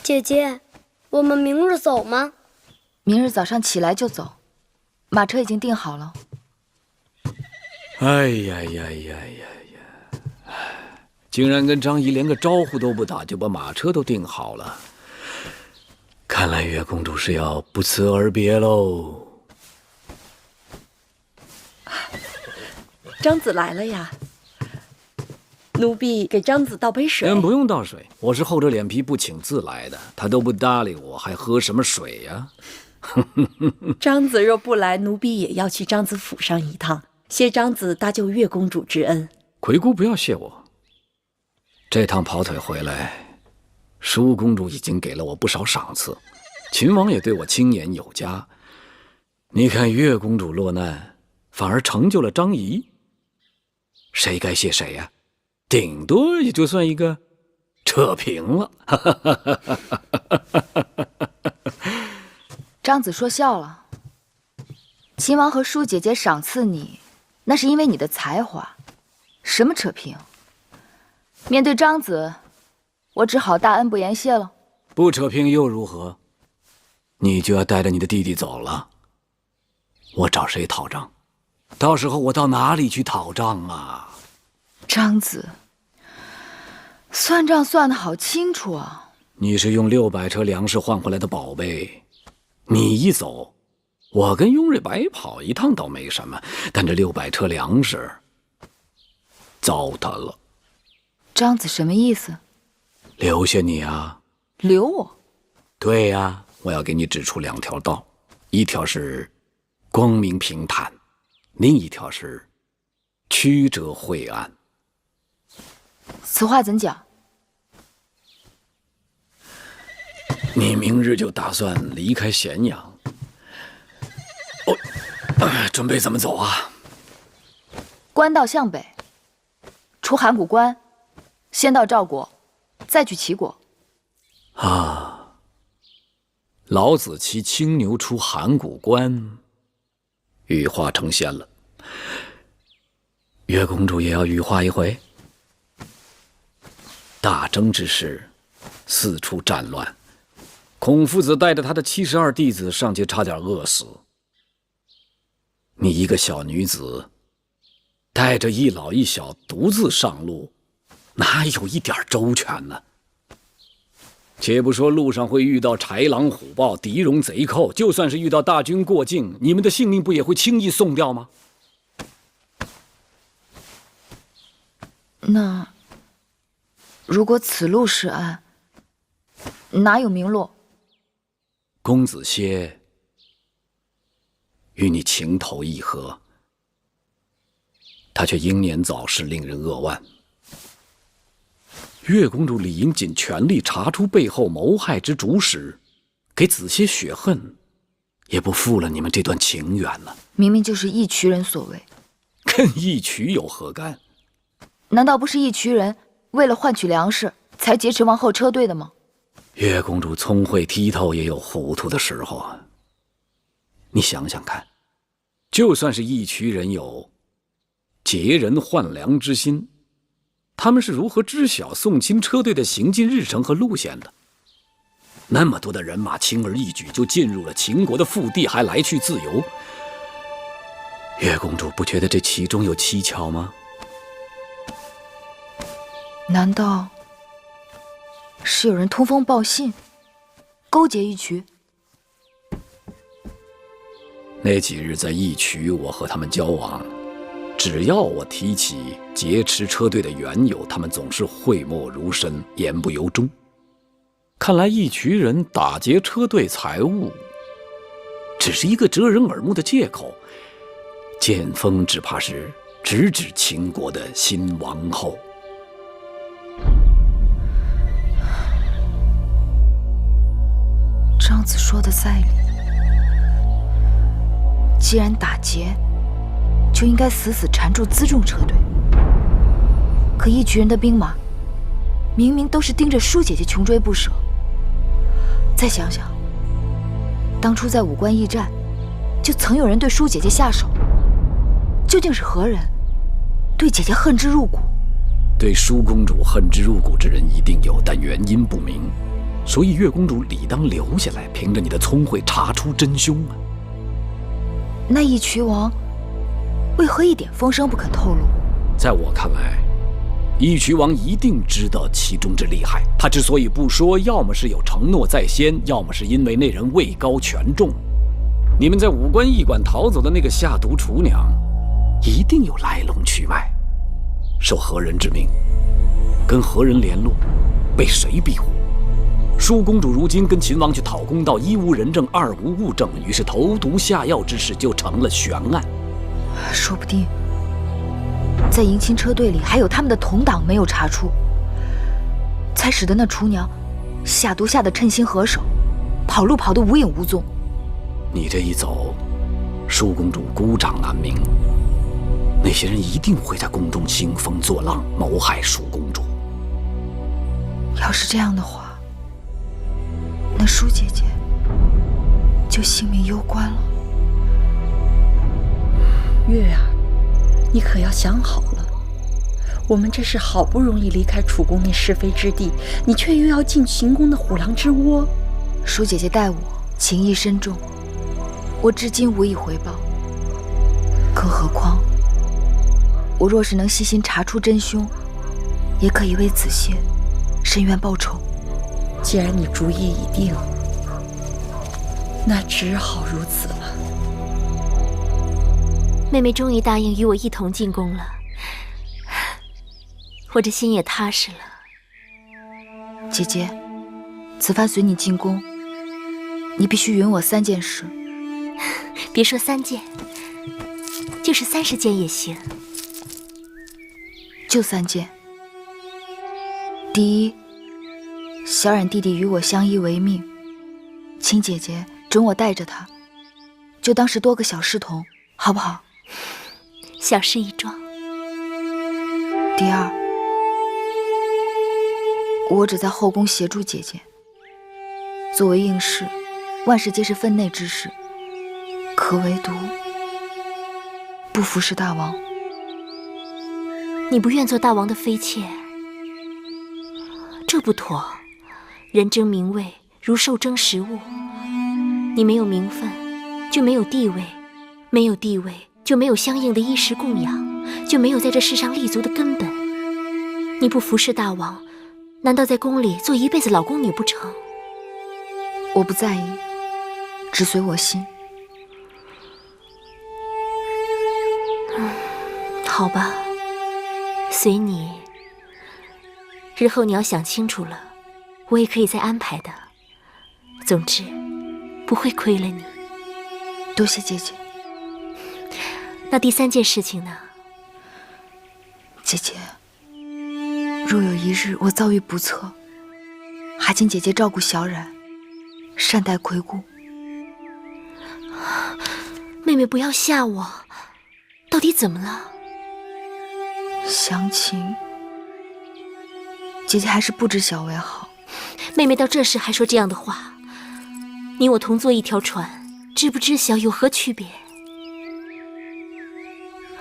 姐姐，我们明日走吗？明日早上起来就走，马车已经订好了。哎呀呀呀呀呀！竟然跟张仪连个招呼都不打，就把马车都订好了。看来月公主是要不辞而别喽。张子来了呀，奴婢给张子倒杯水。不用倒水，我是厚着脸皮不请自来的，他都不搭理我，还喝什么水呀？张子若不来，奴婢也要去张子府上一趟，谢张子搭救月公主之恩。魁姑不要谢我，这趟跑腿回来，舒公主已经给了我不少赏赐，秦王也对我青眼有加。你看月公主落难，反而成就了张仪，谁该谢谁呀？顶多也就算一个扯平了。张子说笑了，秦王和舒姐姐赏赐你，那是因为你的才华，什么扯平？面对张子，我只好大恩不言谢了。不扯平又如何？你就要带着你的弟弟走了，我找谁讨账？到时候我到哪里去讨账啊？张子，算账算得好清楚啊！你是用600车粮食换回来的宝贝，你一走，我跟雍瑞白跑一趟倒没什么，但这600车粮食糟蹋了。张子什么意思？留下你啊！留我？对呀，我要给你指出2条道，一条是光明平坦，另一条是曲折晦暗。此话怎讲？你明日就打算离开咸阳？准备怎么走啊？官道向北，出函谷关，先到赵国，再去齐国。啊！老子骑青牛出函谷关，羽化成仙了。月公主也要羽化一回。大征之时，四处战乱，孔夫子带着他的72弟子上街，差点饿死。你一个小女子，带着一老一小独自上路，哪有一点周全呢？且不说路上会遇到豺狼虎豹、敌戎贼寇，就算是遇到大军过境，你们的性命不也会轻易送掉吗？那如果此路是岸，哪有名落？公子歇与你情投意合，他却英年早逝，令人扼腕。月公主理应尽全力查出背后谋害之主使，给子歇雪恨，也不负了你们这段情缘呢。明明就是义渠人所为，跟义渠有何干？难道不是义渠人为了换取粮食才劫持王后车队的吗？月公主聪慧剔透，也有糊涂的时候啊。你想想看，就算是义渠人有劫人换粮之心，他们是如何知晓宋钦车队的行进日程和路线的？那么多的人马轻而易举就进入了秦国的腹地，还来去自由。月公主不觉得这其中有蹊跷吗？难道是有人通风报信，勾结义渠？那几日在义渠，我和他们交往，只要我提起劫持车队的缘由，他们总是讳莫如深，言不由衷。看来义渠人打劫车队财物，只是一个遮人耳目的借口。剑锋只怕是直指秦国的新王后。张子说的在理，既然打劫，就应该死死缠住辎重车队。可义渠人的兵马，明明都是盯着舒姐姐穷追不舍。再想想，当初在武关驿站，就曾有人对舒姐姐下手，究竟是何人对姐姐恨之入骨？对舒公主恨之入骨之人一定有，但原因不明。所以月公主理当留下来，凭着你的聪慧查出真凶啊。那义渠王为何一点风声不肯透露？在我看来，义渠王一定知道其中之厉害。他之所以不说，要么是有承诺在先，要么是因为那人位高权重。你们在武关驿馆逃走的那个下毒厨娘，一定有来龙去脉，受何人之命，跟何人联络，被谁庇护。舒公主如今跟秦王去讨公道，一无人证，二无物证，于是投毒下药之事就成了悬案。说不定在迎亲车队里还有他们的同党没有查出，才使得那厨娘下毒下得称心合手，跑路跑得无影无踪。你这一走，舒公主孤掌难鸣，那些人一定会在宫中兴风作浪，谋害舒公主。要是这样的话，那舒姐姐就性命攸关了。月啊，你可要想好了，我们这是好不容易离开楚宫那是非之地，你却又要进秦宫的虎狼之窝。舒姐姐待我情义深重，我至今无以回报。更何况，我若是能细心查出真凶，也可以为子歇伸冤报仇。既然你主意已定，那只好如此了。妹妹终于答应与我一同进宫了，我这心也踏实了。姐姐，此番随你进宫，你必须允我3件事。别说3件，就是30件也行。就3件。第一，小冉弟弟与我相依为命，请姐姐准我带着他，就当是多个小侍童，好不好？小事一桩。第二，我只在后宫协助姐姐，作为应试，万事皆是分内之事，可唯独不服侍大王。你不愿做大王的妃妾，这不妥。人争名位，如兽争食物。你没有名分，就没有地位；没有地位，就没有相应的衣食供养，就没有在这世上立足的根本。你不服侍大王，难道在宫里做一辈子老宫女不成？我不在意，只随我心。好吧，随你。日后你要想清楚了，我也可以再安排的。总之，不会亏了你。多谢姐姐。那第3件事情呢？姐姐，若有一日我遭遇不测，还请姐姐照顾小冉，善待魁姑。妹妹，不要吓我，到底怎么了？详情，姐姐还是不知晓为好。妹妹到这时还说这样的话，你我同坐一条船，知不知晓有何区别？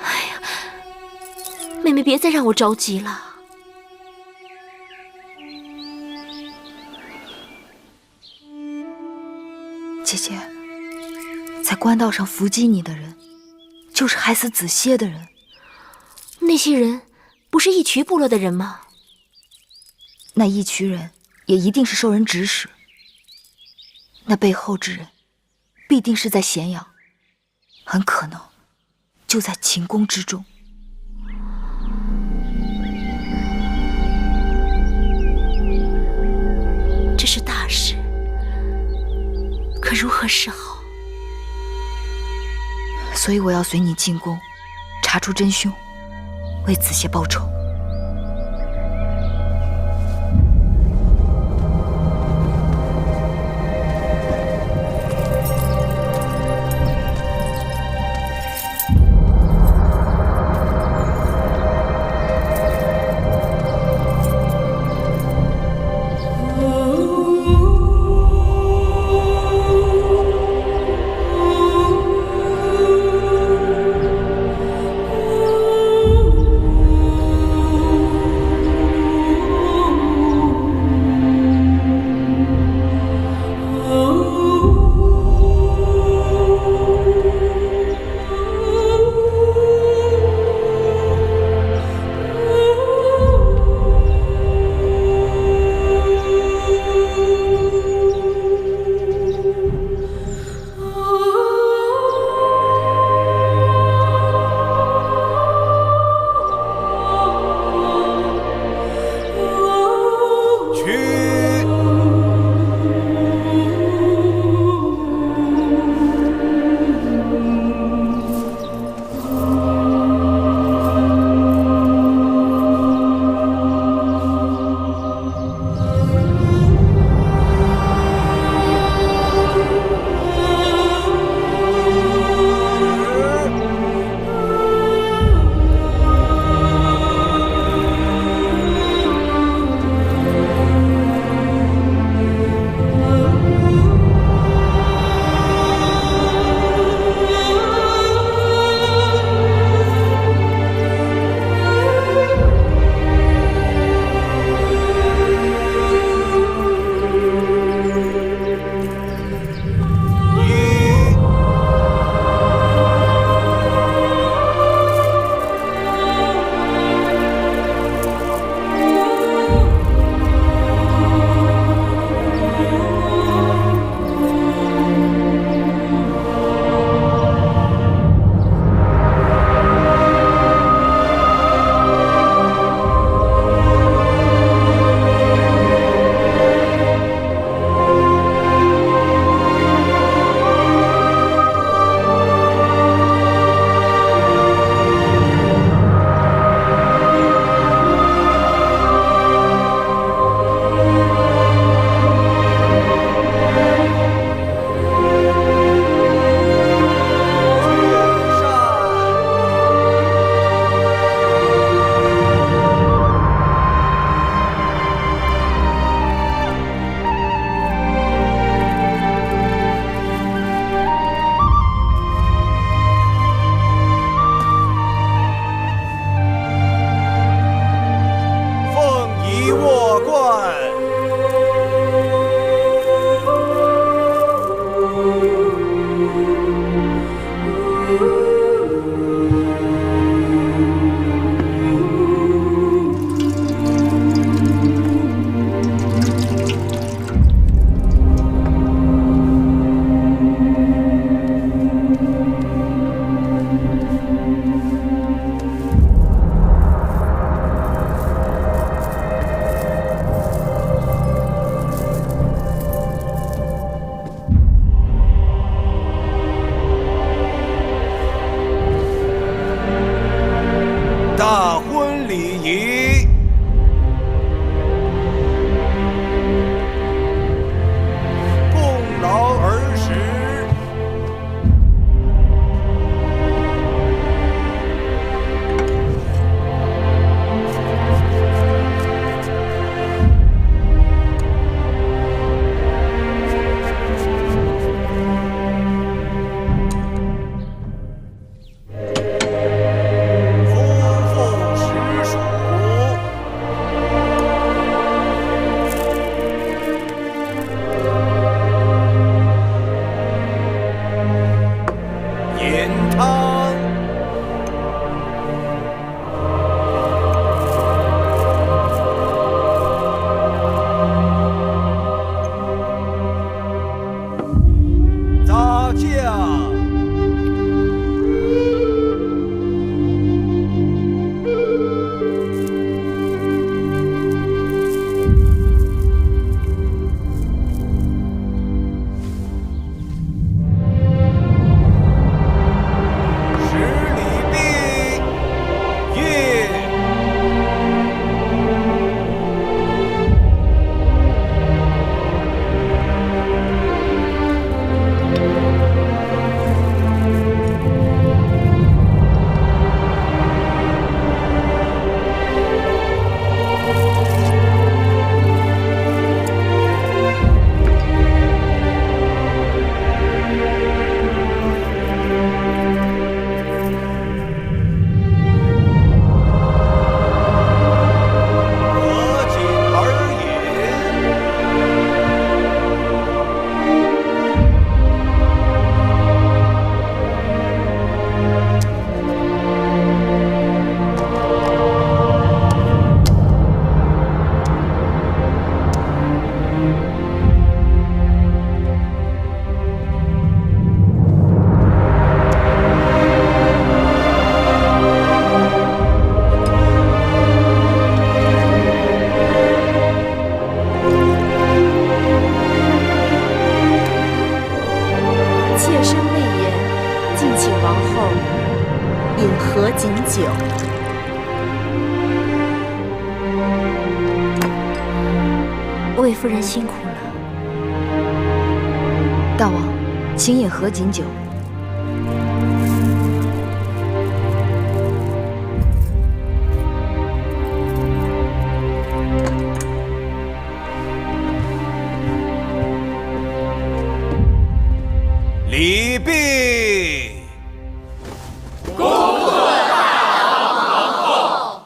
哎呀，妹妹别再让我着急了。姐姐，在官道上伏击你的人，就是害死子歇的人。那些人不是义渠部落的人吗？那义渠人也一定是受人指使，那背后之人必定是在咸阳，很可能就在秦宫之中。这是大事，可如何是好？所以我要随你进宫，查出真凶，为子歇报仇。何锦酒。魏夫人辛苦了。大王，请饮何锦酒。礼毕。恭贺大王皇后。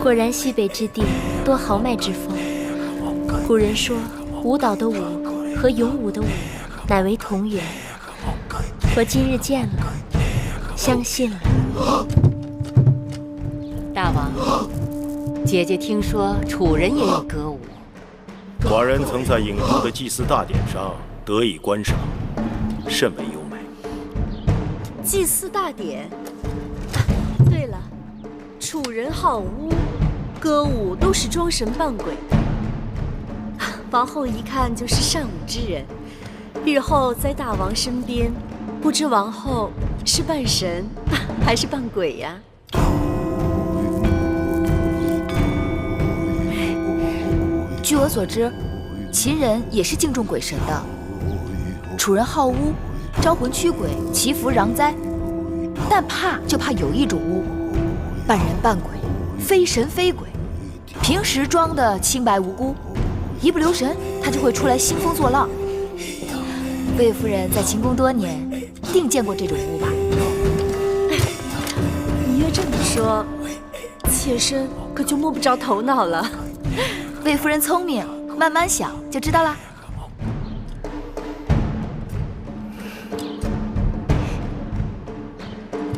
果然西北之地多豪迈之风。古人说，舞蹈的舞和勇武的武乃为同源。我今日见了，相信了。大王，姐姐听说楚人也有歌舞。寡人曾在郢都的祭祀大典上得以观赏，甚为优美。祭祀大典。对了，楚人好巫，歌舞都是装神扮鬼的。王后一看就是善舞之人，日后在大王身边，不知王后是扮神还是扮鬼呀？据我所知，秦人也是敬重鬼神的。楚人好巫，招魂驱鬼，祈福攘灾，但怕就怕有一种巫，扮人扮鬼，非神非鬼，平时装的清白无辜，一不留神他就会出来兴风作浪。魏夫人在秦宫多年，定见过这种巫吧？你越这么说，妾身可就摸不着头脑了。魏夫人聪明，慢慢想就知道啦。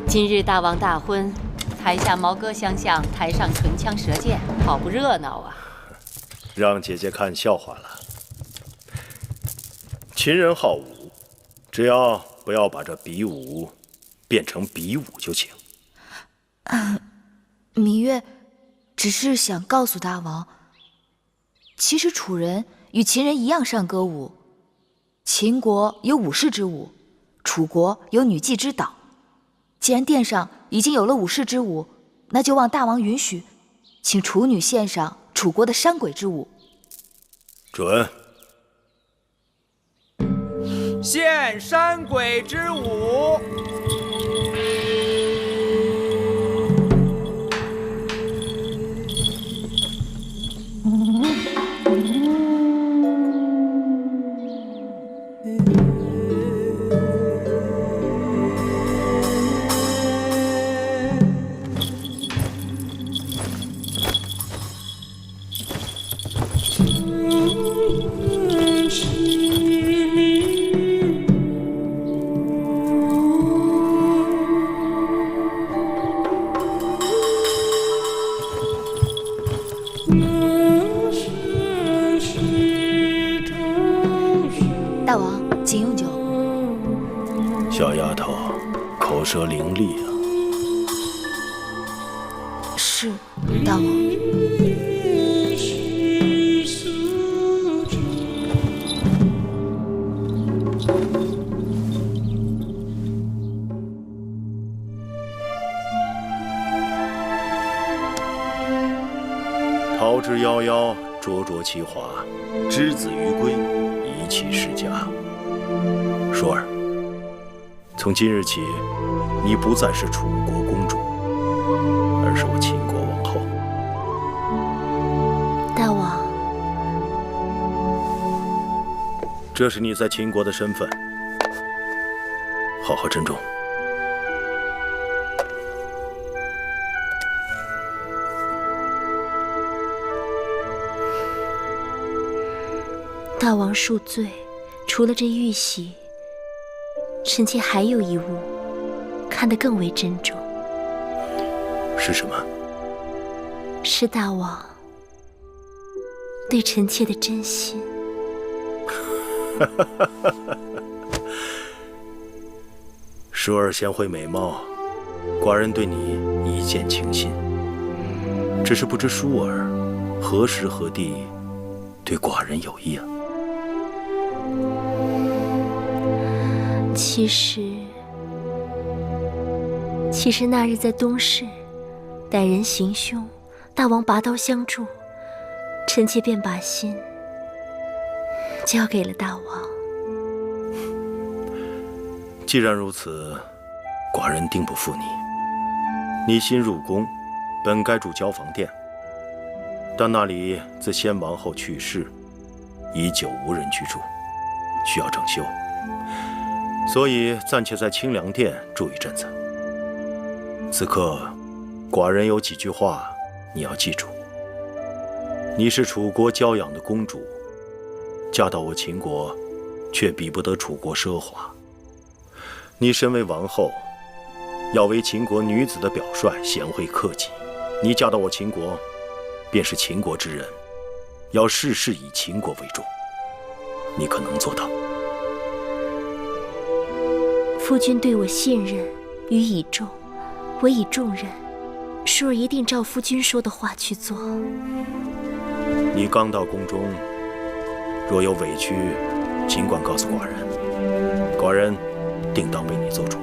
今日大王大婚，台下毛歌相向，台上唇枪舌剑，好不热闹啊！让姐姐看笑话了。秦人好武，只要不要把这比武变成比武就行。芈月只是想告诉大王，其实楚人与秦人一样善歌舞。秦国有武士之舞，楚国有女妓之蹈。既然殿上已经有了武士之舞，那就望大王允许，请楚女献上楚国的山鬼之舞。准。献山鬼之舞。大王，请用酒。小丫头，口舌伶俐啊。是，大王。桃之夭夭，灼灼其华，之子于归，宜其室家。舒儿，从今日起，你不再是楚国公主，而是我秦国王后。大王，这是你在秦国的身份，好好珍重。大王恕罪，除了这玉玺，臣妾还有一物，看得更为珍重。是什么？是大王对臣妾的真心。淑儿贤惠美貌，寡人对你一见倾心。只是不知淑儿何时何地对寡人有意啊？其实那日在东市，歹人行凶，大王拔刀相助，臣妾便把心交给了大王。既然如此，寡人定不负你。你新入宫，本该住交房殿，但那里自先王后去世，已久无人居住，需要整修，所以暂且在清凉殿住一阵子。此刻，寡人有几句话你要记住。你是楚国娇养的公主，嫁到我秦国，却比不得楚国奢华。你身为王后，要为秦国女子的表率，贤惠克己。你嫁到我秦国，便是秦国之人，要事事以秦国为重。你可能做到？夫君对我信任予以重，我以重任，淑儿一定照夫君说的话去做。你刚到宫中，若有委屈，尽管告诉寡人，寡人定当为你做主。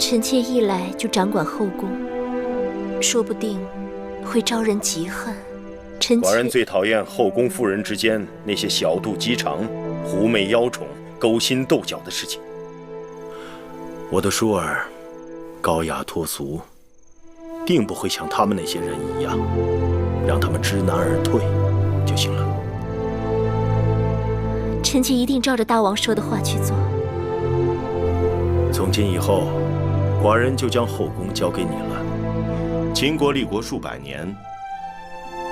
臣妾一来就掌管后宫，说不定会招人嫉恨。寡人最讨厌后宫妇人之间那些小肚鸡肠、狐媚妖宠、勾心斗角的事情。我的淑儿高雅脱俗，定不会像他们那些人一样，让他们知难而退就行了。臣妾一定照着大王说的话去做。从今以后，寡人就将后宫交给你了。秦国立国数百年，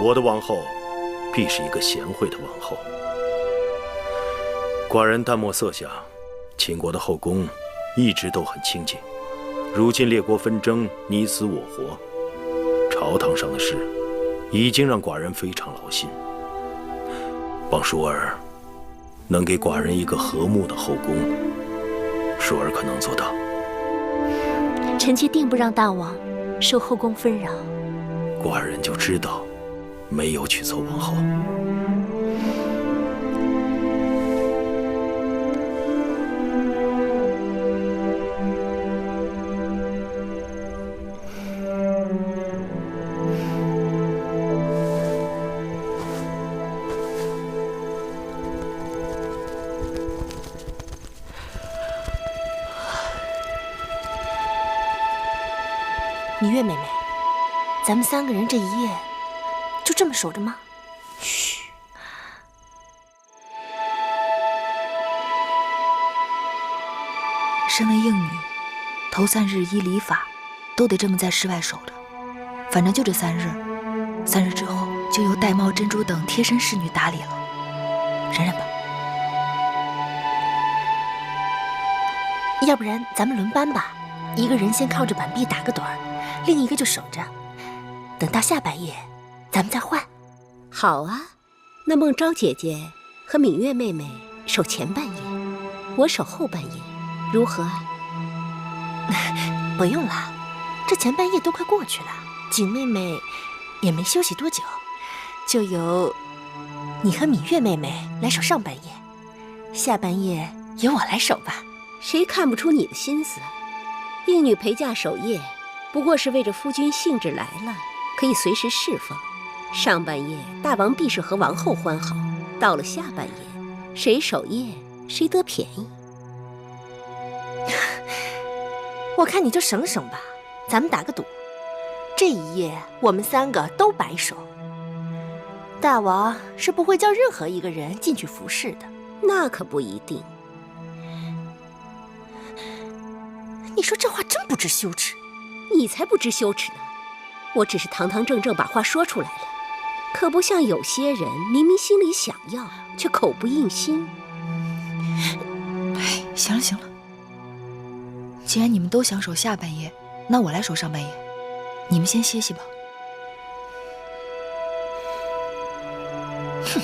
我的王后必是一个贤惠的王后。寡人淡漠色相，秦国的后宫一直都很清静。如今列国纷争，你死我活，朝堂上的事已经让寡人非常劳心。望淑儿能给寡人一个和睦的后宫，淑儿可能做到。臣妾定不让大王受后宫纷扰。寡人就知道没有娶错王后。芈月妹妹，咱们三个人这一夜就这么守着吗？嘘。身为应女，头3日依礼法，都得这么在室外守着。反正就这3日，3日之后就由玳瑁、珍珠等贴身侍女打理了。忍忍吧。要不然咱们轮班吧，一个人先靠着板壁打个盹儿，另一个就守着，等到下半夜，咱们再换。好啊，那孟昭姐姐和芈月妹妹守前半夜，我守后半夜，如何啊？不用了，这前半夜都快过去了，景妹妹也没休息多久，就由你和芈月妹妹来守上半夜，下半夜由我来守吧。谁看不出你的心思？应女陪嫁守夜，不过是为着夫君兴致来了，可以随时释放。上半夜大王必是和王后欢好，到了下半夜，谁守夜谁得便宜。我看你就省省吧，咱们打个赌，这一夜我们3个都白守。大王是不会叫任何一个人进去服侍的。那可不一定。你说这话真不知羞耻。你才不知羞耻呢！我只是堂堂正正把话说出来了，可不像有些人明明心里想要，却口不应心。哎，行了行了，既然你们都想守下半夜，那我来守上半夜，你们先歇息吧。哼。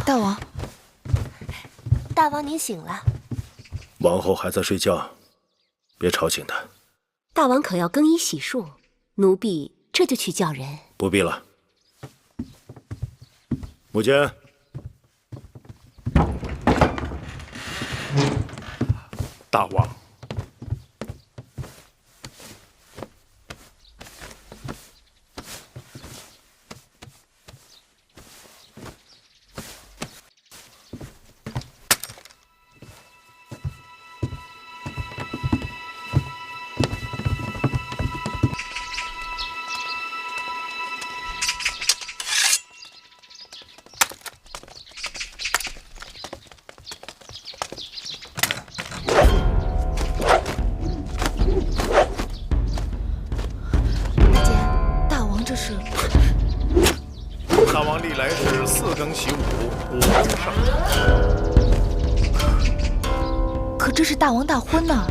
大王，大王您醒了。王后还在睡觉，别吵醒她。大王可要更衣洗漱？奴婢这就去叫人。不必了。母监，大王，大王历来是4更习武，5更上阵。可这是大王大婚呢。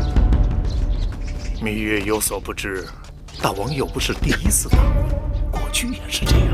芈月有所不知，大王又不是第一次大婚，过去也是这样。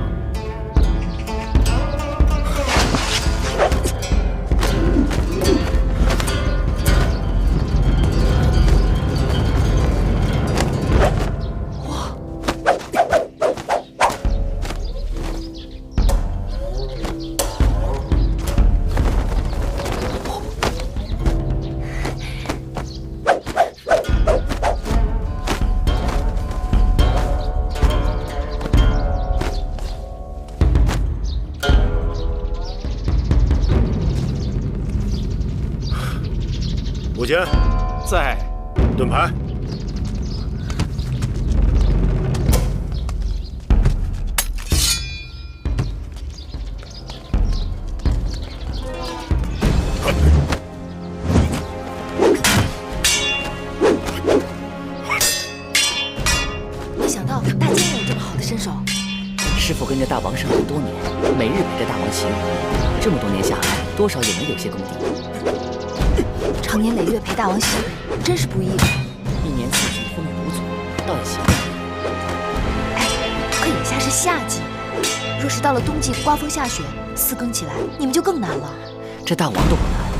母监，在。盾牌。没想到大监也有这么好的身手。师傅跟着大王生活多年，每日陪着大王习武，这么多年下来，多少也能有些功底。长年累月陪大王习武，真是不易。一年四季风雨无阻，倒也行。哎，可眼下是夏季，若是到了冬季刮风下雪，4更起来，你们就更难了。这大王都不难，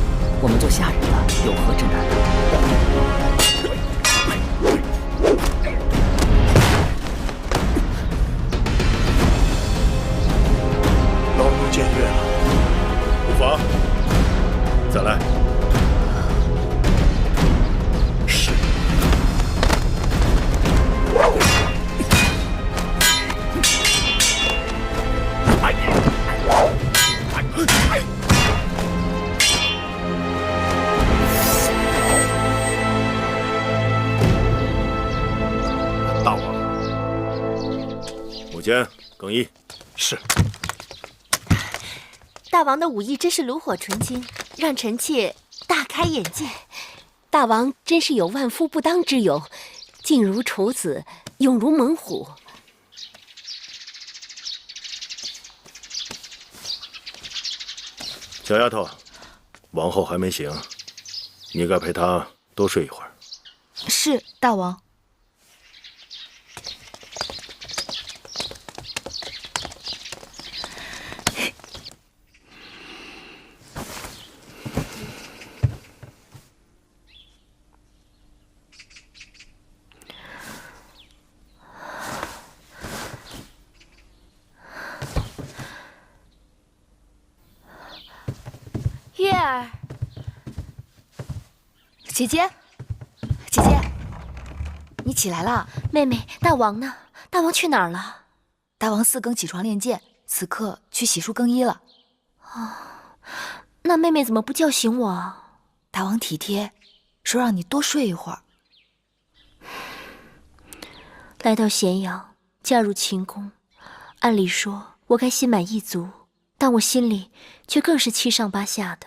我们做下人的有何之难呢？老奴僭越了，无妨，再来。是。大王，母监更衣。是。大王的武艺真是炉火纯青，让臣妾大开眼界。大王真是有万夫不当之勇，静如处子，勇如猛虎。小丫头，王后还没醒，你该陪她多睡一会儿。是，大王。月儿，姐姐，姐姐，你起来了。妹妹，大王呢？大王去哪儿了？大王4更起床练剑，此刻去洗漱更衣了。那妹妹怎么不叫醒我啊？大王体贴，说让你多睡一会儿。来到咸阳，嫁入秦宫，按理说我该心满意足，但我心里却更是七上八下的。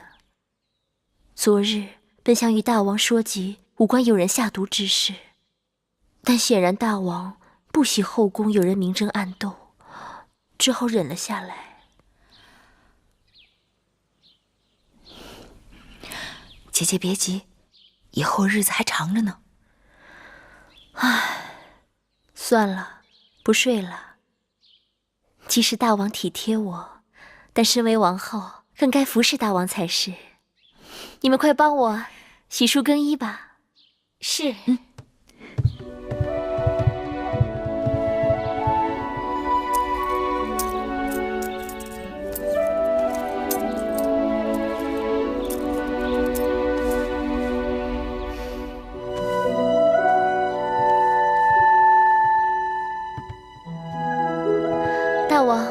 昨日本想与大王说及无关有人下毒之事，但显然大王不喜后宫有人明争暗斗，只好忍了下来。姐姐别急，以后日子还长着呢。唉，算了，不睡了。即使大王体贴我，但身为王后，更该服侍大王才是。你们快帮我洗漱更衣吧。是。大王，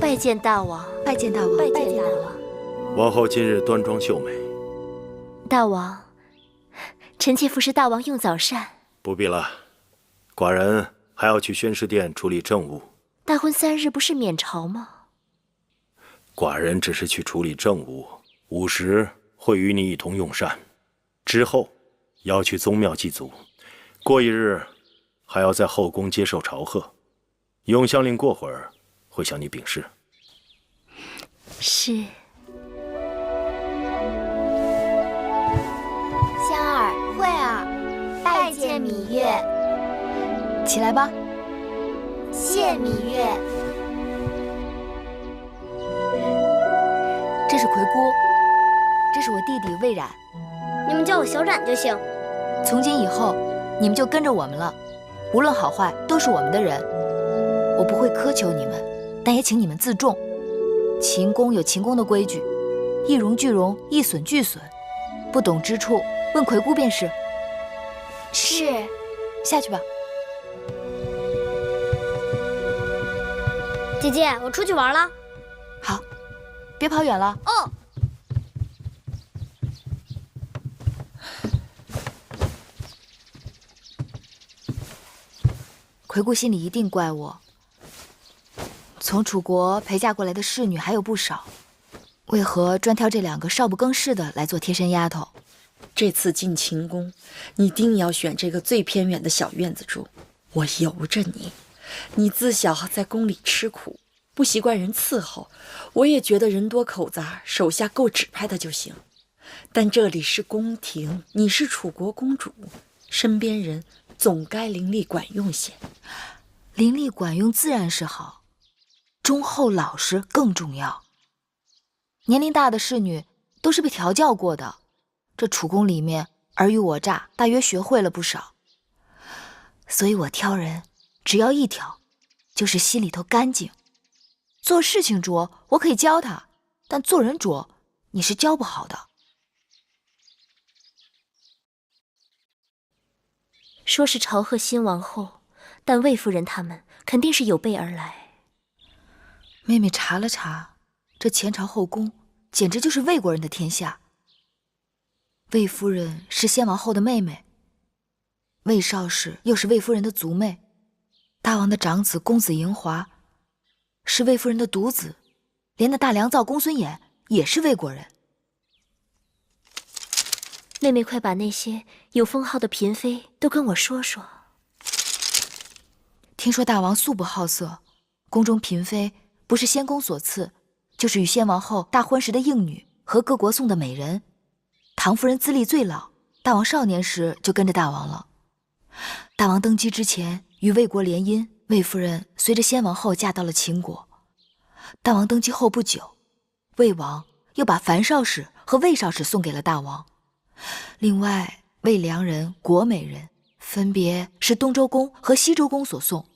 拜见大王，拜见大王，拜见大王。王后今日端庄秀美。大王，臣妾服侍大王用早膳。不必了，寡人还要去宣示殿处理政务。大婚3日不是免朝吗？寡人只是去处理政务，午时会与你一同用膳，之后要去宗庙祭祖，过一日还要在后宫接受朝贺。永香令过会儿会向你禀示。是。香儿、慧儿，拜见芈月。起来吧。谢芈月。这是葵姑，这是我弟弟魏冉。你们叫我小冉就行。从今以后，你们就跟着我们了，无论好坏都是我们的人。我不会苛求你们，但也请你们自重。秦宫有秦宫的规矩，一荣俱荣，一损俱损。不懂之处，问葵姑便是。是。下去吧。姐姐，我出去玩了。好，别跑远了。哦。葵姑心里一定怪我。从楚国陪嫁过来的侍女还有不少，为何专挑这2个少不更事的来做贴身丫头？这次进秦宫，你定要选这个最偏远的小院子住。我由着你，你自小在宫里吃苦，不习惯人伺候，我也觉得人多口杂，手下够指派的就行。但这里是宫廷，你是楚国公主，身边人总该伶俐管用些。伶俐管用自然是好，忠厚老实更重要。年龄大的侍女都是被调教过的，这楚宫里面尔虞我诈，大约学会了不少。所以我挑人，只要一条，就是心里头干净。做事情拙，我可以教他，但做人拙，你是教不好的。说是朝贺新王后，但魏夫人他们肯定是有备而来。妹妹查了查，这前朝后宫简直就是魏国人的天下。魏夫人是先王后的妹妹，魏少氏又是魏夫人的族妹，大王的长子公子嬴华是魏夫人的独子，连那大良造公孙衍也是魏国人。妹妹，快把那些有封号的嫔妃都跟我说说。听说大王素不好色，宫中嫔妃不是先公所赐，就是与先王后大婚时的应女和各国送的美人。唐夫人资历最老，大王少年时就跟着大王了。大王登基之前与魏国联姻，魏夫人随着先王后嫁到了秦国。大王登基后不久，魏王又把樊少氏和魏少氏送给了大王。另外，魏良人、国美人分别是东周公和西周公所送，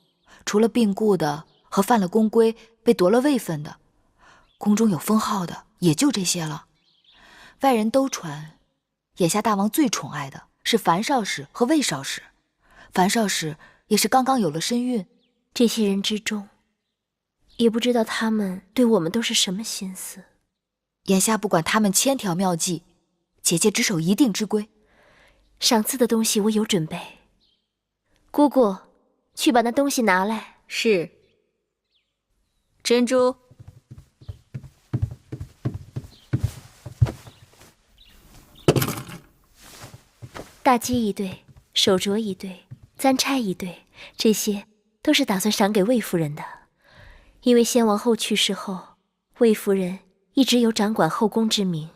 除了病故的和犯了宫规被夺了位分的，宫中有封号的也就这些了。外人都传，眼下大王最宠爱的是樊少使和魏少使。樊少使也是刚刚有了身孕。这些人之中，也不知道他们对我们都是什么心思。眼下不管他们千条妙计，姐姐只守一定之规。赏赐的东西我有准备，姑姑，去把那东西拿来。是。珍珠。大鸡一对，手镯一对，簪钗一对，这些都是打算赏给魏夫人的。因为先王后去世后，魏夫人一直有掌管后宫之名，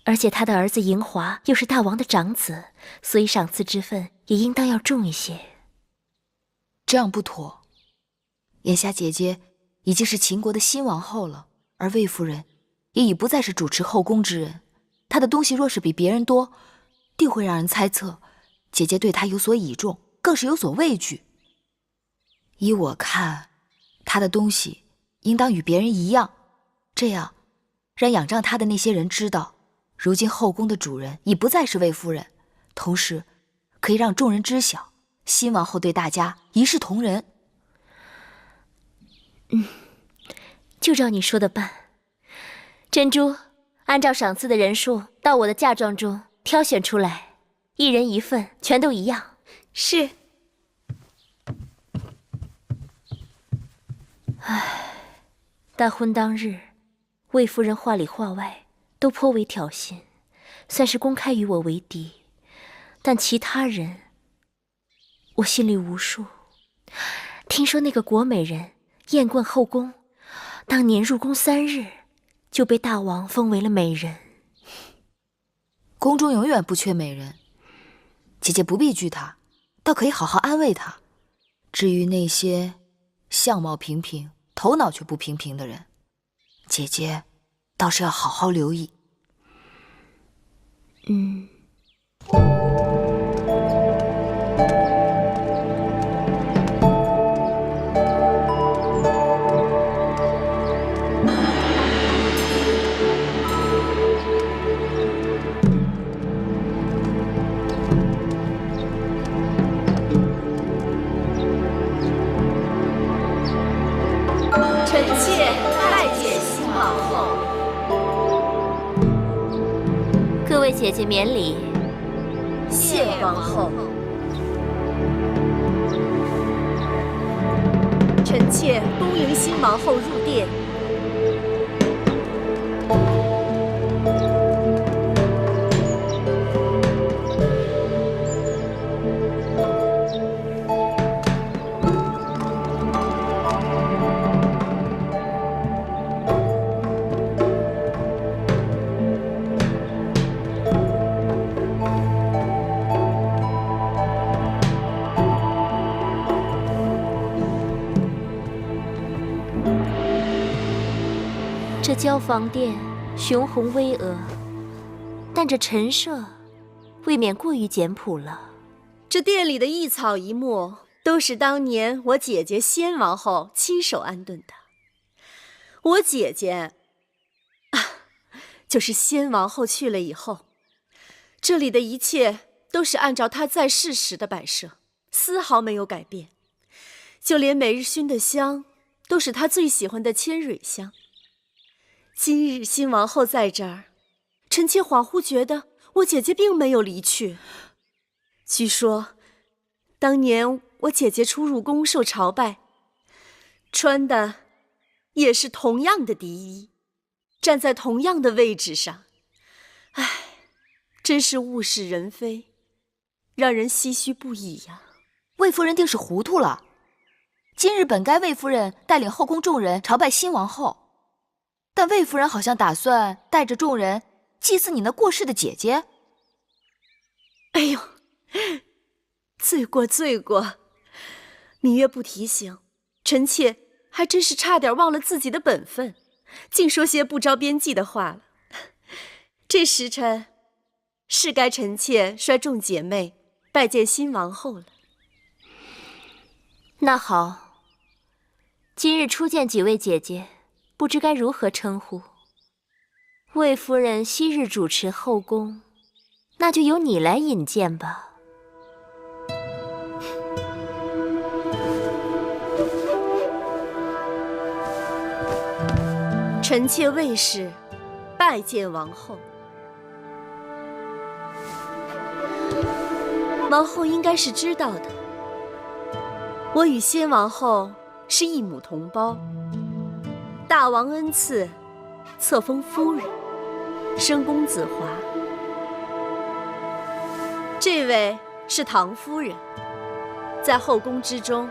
而且她的儿子嬴华又是大王的长子，所以赏赐之分也应当要重一些。这样不妥。眼下姐姐已经是秦国的新王后了，而魏夫人也已不再是主持后宫之人。她的东西若是比别人多，定会让人猜测姐姐对她有所倚重，更是有所畏惧。依我看，她的东西应当与别人一样，这样让仰仗她的那些人知道，如今后宫的主人已不再是魏夫人，同时可以让众人知晓，新王后对大家一视同仁。就照你说的办。珍珠，按照赏赐的人数到我的嫁妆中挑选出来，一人一份，全都一样。是。唉，大婚当日，魏夫人话里话外都颇为挑衅，算是公开与我为敌。但其他人，我心里无数。听说那个国美人艳冠后宫，当年入宫3日，就被大王封为了美人。宫中永远不缺美人，姐姐不必惧她，倒可以好好安慰她。至于那些相貌平平、头脑却不平平的人，姐姐倒是要好好留意。臣妾拜见新王后。各位姐姐免礼。谢王后。臣妾恭迎新王后入殿。这交房殿雄宏巍峨，但这陈设未免过于简朴了。这殿里的一草一木都是当年我姐姐先王后亲手安顿的。我姐姐就是先王后去了以后，这里的一切都是按照她在世时的摆设，丝毫没有改变。就连每日熏的香都是她最喜欢的千蕊香。今日新王后在这儿，臣妾恍惚觉得我姐姐并没有离去。据说，当年我姐姐初入宫受朝拜，穿的也是同样的嫡衣，站在同样的位置上。唉，真是物是人非，让人唏嘘不已呀。魏夫人定是糊涂了。今日本该魏夫人带领后宫众人朝拜新王后，但魏夫人好像打算带着众人祭祀你那过世的姐姐。哎呦，罪过罪过！芈月不提醒，臣妾还真是差点忘了自己的本分，竟说些不着边际的话了。这时辰是该臣妾率众姐妹拜见新王后了。那好，今日初见几位姐姐，不知该如何称呼。魏夫人昔日主持后宫，那就由你来引荐吧。臣妾魏氏拜见王后。王后应该是知道的，我与先王后是一母同胞。大王恩赐，册封夫人，生公子华。这位是唐夫人，在后宫之中，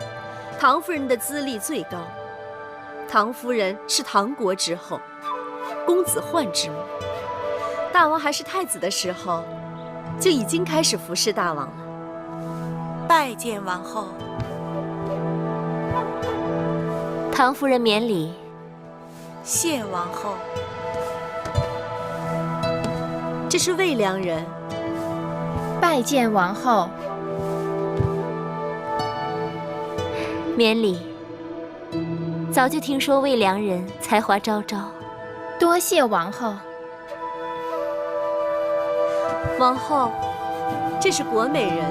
唐夫人的资历最高。唐夫人是唐国之后，公子焕之母。大王还是太子的时候，就已经开始服侍大王了。拜见王后。唐夫人免礼。谢王后。这是魏良人。拜见王后。免礼。早就听说魏良人才华昭昭，多谢王后。王后，这是国美人。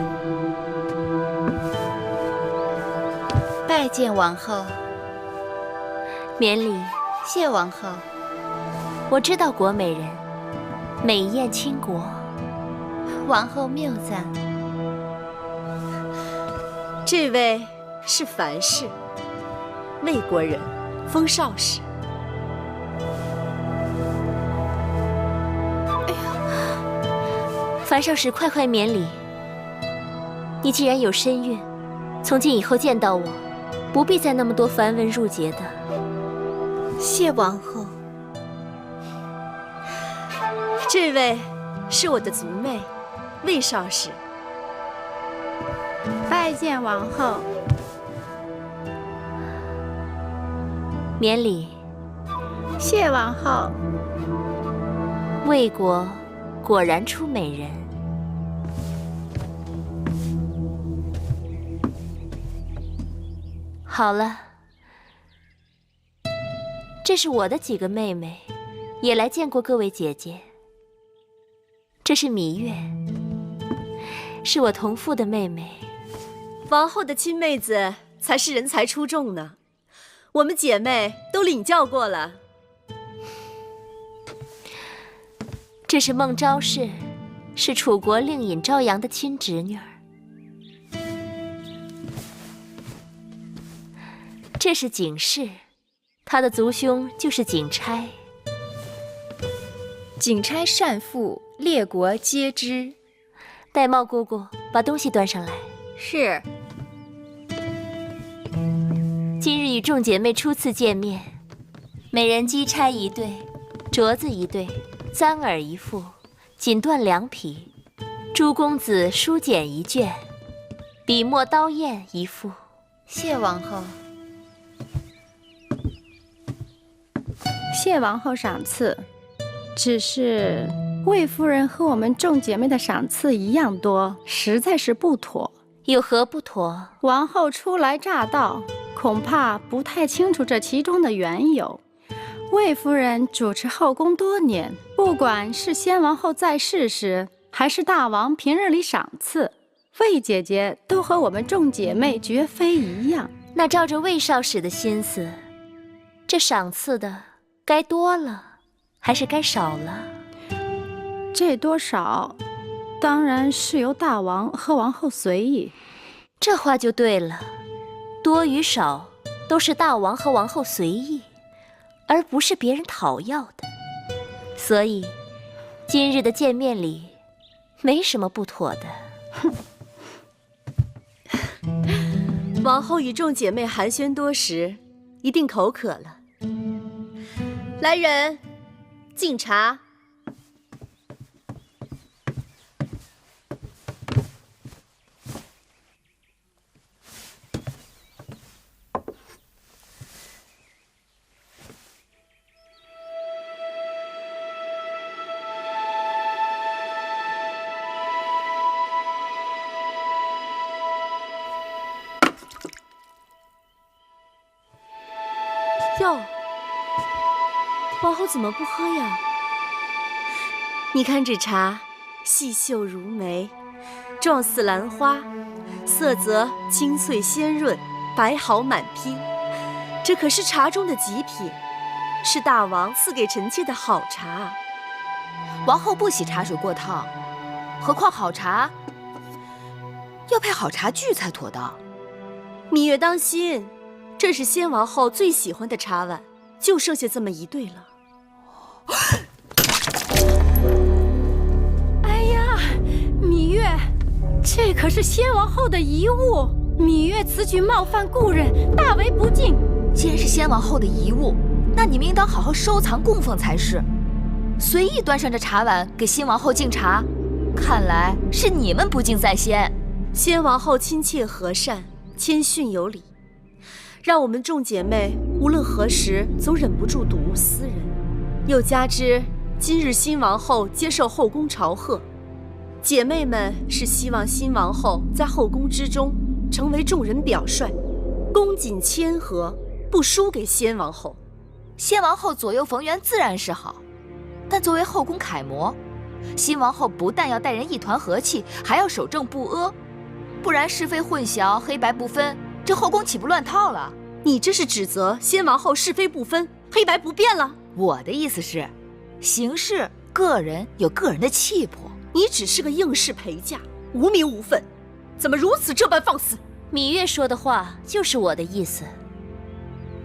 拜见王后。免礼。谢王后。我知道国美人，美艳倾国。王后谬赞。这位是樊氏，魏国人，封少氏。哎呀，樊少使，快免礼。你既然有身孕，从今以后见到我，不必再那么多繁文缛节的。谢王后。这位是我的族妹，魏少使。拜见王后。免礼。谢王后。魏国果然出美人。好了，这是我的几个妹妹，也来见过各位姐姐。这是芈月，是我同父的妹妹。王后的亲妹子才是人才出众呢，我们姐妹都领教过了。这是孟昭氏，是楚国令尹昭阳的亲侄女儿。这是景氏，她的族兄就是景差。景差善赋，列国皆知。玳瑁姑姑，把东西端上来。是。今日与众姐妹初次见面，美人姬钗一对，镯子一对，簪耳一副，锦缎2匹，诸公子书简一卷，笔墨刀砚一副。谢王后。谢王后赏赐。只是魏夫人和我们众姐妹的赏赐一样多，实在是不妥。有何不妥？王后初来乍到，恐怕不太清楚这其中的缘由。魏夫人主持后宫多年，不管是先王后在世时，还是大王平日里赏赐，魏姐姐都和我们众姐妹绝非一样。那照着魏少使的心思，这赏赐的该多了还是该少了？这多少，当然是由大王和王后随意。这话就对了，多与少都是大王和王后随意，而不是别人讨要的。所以，今日的见面礼，没什么不妥的。王后与众姐妹寒暄多时，一定口渴了。来人，敬茶。哟，王后怎么不喝呀？你看这茶，细秀如眉，状似兰花，色泽清脆鲜润，白毫满披。这可是茶中的极品，是大王赐给臣妾的好茶。王后不喜茶水过烫，何况好茶要配好茶具才妥当。芈月当心，这是先王后最喜欢的茶碗，就剩下这么一对了。哎呀，芈月，这可是先王后的遗物，芈月此举冒犯故人，大为不敬。既然是先王后的遗物，那你们应当好好收藏供奉才是。随意端上这茶碗给新王后敬茶，看来是你们不敬在先。先王后亲切和善，谦逊有礼，让我们众姐妹无论何时总忍不住睹物思人。又加之今日新王后接受后宫朝贺，姐妹们是希望新王后在后宫之中成为众人表率，恭谨谦和，不输给先王后。先王后左右逢源自然是好，但作为后宫楷模，新王后不但要待人一团和气，还要守正不阿，不然是非混淆，黑白不分，这后宫岂不乱套了？你这是指责先王后是非不分，黑白不辨了？我的意思是，行事个人有个人的气魄，你只是个应试陪嫁，无名无分，怎么如此这般放肆？芈月说的话就是我的意思。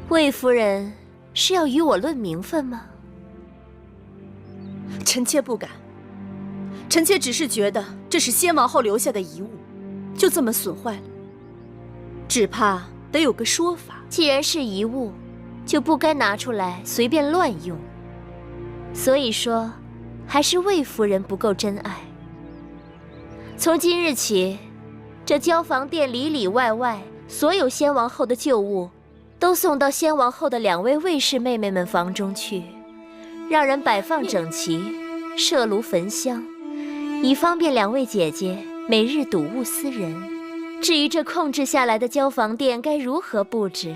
魏夫人是要与我论名分吗？臣妾不敢，臣妾只是觉得这是先王后留下的遗物，就这么损坏了，只怕得有个说法。既然是遗物，就不该拿出来随便乱用。所以说，还是魏夫人不够真爱。从今日起，这交房殿里里外外所有先王后的旧物，都送到先王后的2位卫士妹妹们房中去，让人摆放整齐，设炉焚香，以方便2位姐姐每日睹物思人。至于这控制下来的交房殿该如何布置，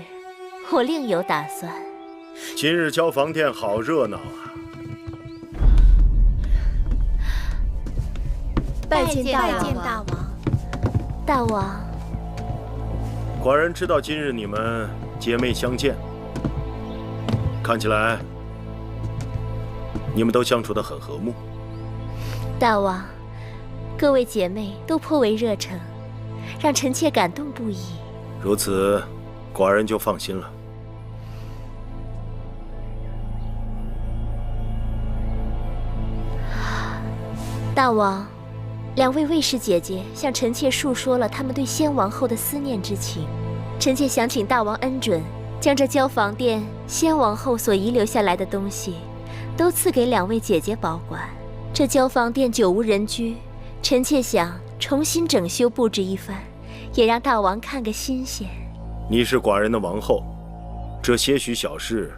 我另有打算。今日交房殿好热闹啊！拜见大王。大王，寡人知道今日你们姐妹相见，看起来你们都相处得很和睦。大王，各位姐妹都颇为热诚，让臣妾感动不已。如此，寡人就放心了。大王，2位卫士姐姐向臣妾述说了他们对先王后的思念之情，臣妾想请大王恩准，将这交房殿先王后所遗留下来的东西，都赐给2位姐姐保管。这交房殿久无人居，臣妾想重新整修布置一番，也让大王看个新鲜。你是寡人的王后，这些许小事，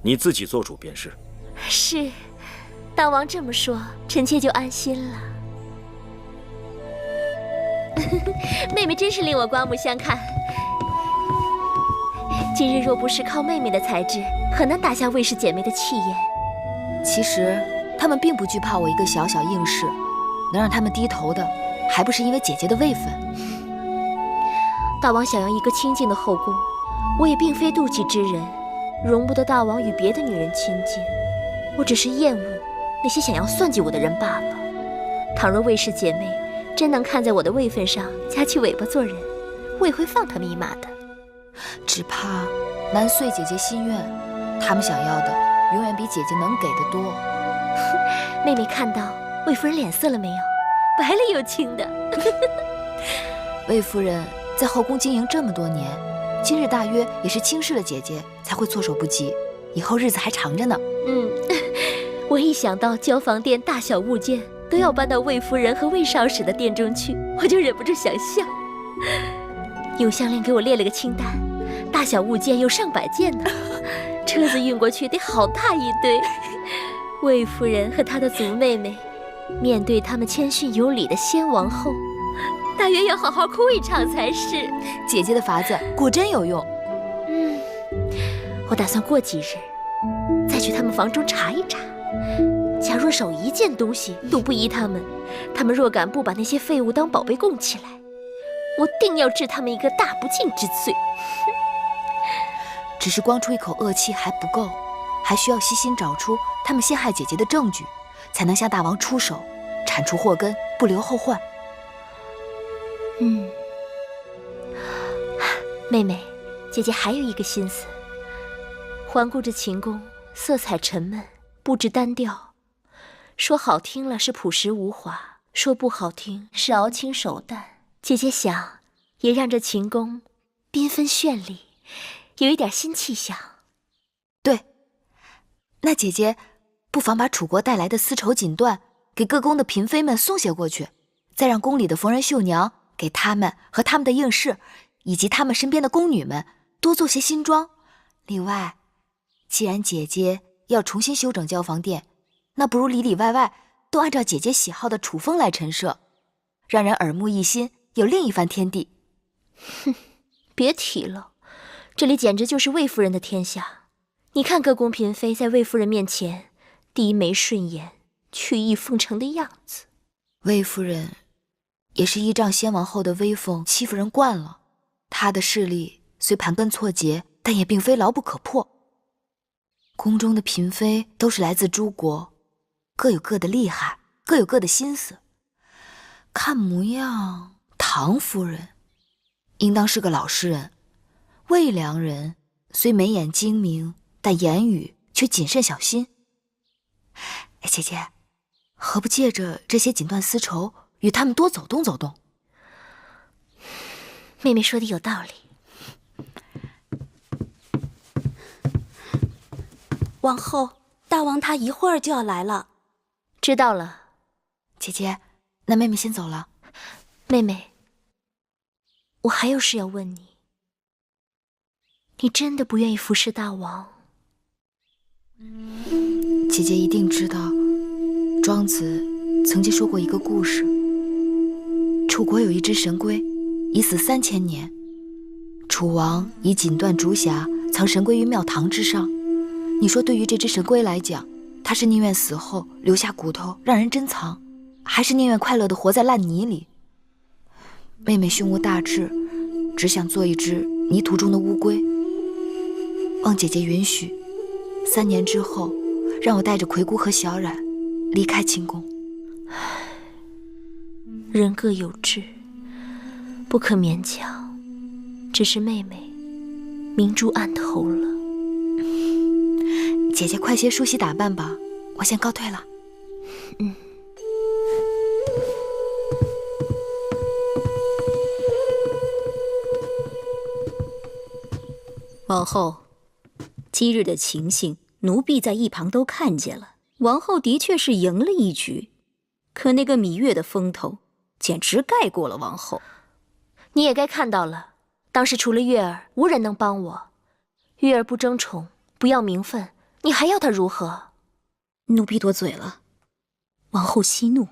你自己做主便是。是，大王这么说，臣妾就安心了。妹妹真是令我刮目相看。今日若不是靠妹妹的才智，很难打下卫氏姐妹的气焰。其实她们并不惧怕我一个小小应试，能让她们低头的，还不是因为姐姐的位分。大王想要一个清静的后宫，我也并非妒忌之人，容不得大王与别的女人亲近。我只是厌恶那些想要算计我的人罢了。倘若卫氏姐妹真能看在我的位分上夹起尾巴做人，我也会放她们一马的。只怕难遂姐姐心愿，她们想要的永远比姐姐能给的多。妹妹看到魏夫人脸色了没有？白里有青的。魏夫人在后宫经营这么多年，今日大约也是轻视了姐姐，才会措手不及。以后日子还长着呢。我一想到交房殿大小物件都要搬到魏夫人和魏少使的殿中去，我就忍不住想笑。永香令给我列了个清单，大小物件有上百件呢，车子运过去得好大一堆。魏夫人和她的族妹妹，面对他们谦逊有礼的先王后，大约要好好哭一场才是。姐姐的法子果真有用。我打算过几日再去他们房中查一查，假若少一件东西都不依他们，他们若敢不把那些废物当宝贝供起来，我定要治他们一个大不敬之罪。只是光出一口恶气还不够，还需要细心找出他们陷害姐姐的证据，才能向大王出手，铲除祸根，不留后患。妹妹，姐姐还有一个心思。环顾着秦宫，色彩沉闷，布置单调，说好听了是朴实无华，说不好听是熬青手淡。姐姐想，也让这秦宫缤纷绚丽，有一点新气象。对，那姐姐不妨把楚国带来的丝绸锦缎给各宫的嫔妃们送些过去，再让宫里的缝纫绣娘给他们和他们的应试，以及他们身边的宫女们多做些新装。另外，既然姐姐要重新修整交房殿，那不如里里外外都按照姐姐喜好的楚风来陈设，让人耳目一新，有另一番天地。哼，别提了，这里简直就是魏夫人的天下。你看各宫嫔妃在魏夫人面前低眉顺眼，曲意奉承的样子。魏夫人也是依仗先王后的威风欺负人惯了，她的势力虽盘根错节，但也并非牢不可破。宫中的嫔妃都是来自诸国，各有各的厉害，各有各的心思。看模样，唐夫人应当是个老实人，魏良人虽眉眼精明，但言语却谨慎小心。姐姐，何不借着这些锦缎丝绸，与他们多走动走动？妹妹说的有道理。王后，大王他一会儿就要来了。知道了。姐姐，那妹妹先走了。妹妹，我还有事要问你。你真的不愿意服侍大王？姐姐一定知道，庄子曾经说过一个故事。楚国有一只神龟，已死3000年。楚王以锦缎竹匣藏神龟于庙堂之上。你说对于这只神龟来讲，它是宁愿死后留下骨头让人珍藏，还是宁愿快乐地活在烂泥里？妹妹胸无大志，只想做一只泥土中的乌龟。望姐姐允许，3年之后，让我带着葵姑和小冉离开秦宫。人各有志，不可勉强。只是妹妹明珠暗投了。姐姐快些梳洗打扮吧，我先告退了。王后，今日的情形，奴婢在一旁都看见了。王后的确是赢了一局，可那个芈月的风头，简直盖过了王后。你也该看到了，当时除了月儿，无人能帮我。月儿不争宠，不要名分，你还要她如何？奴婢多嘴了，王后息怒。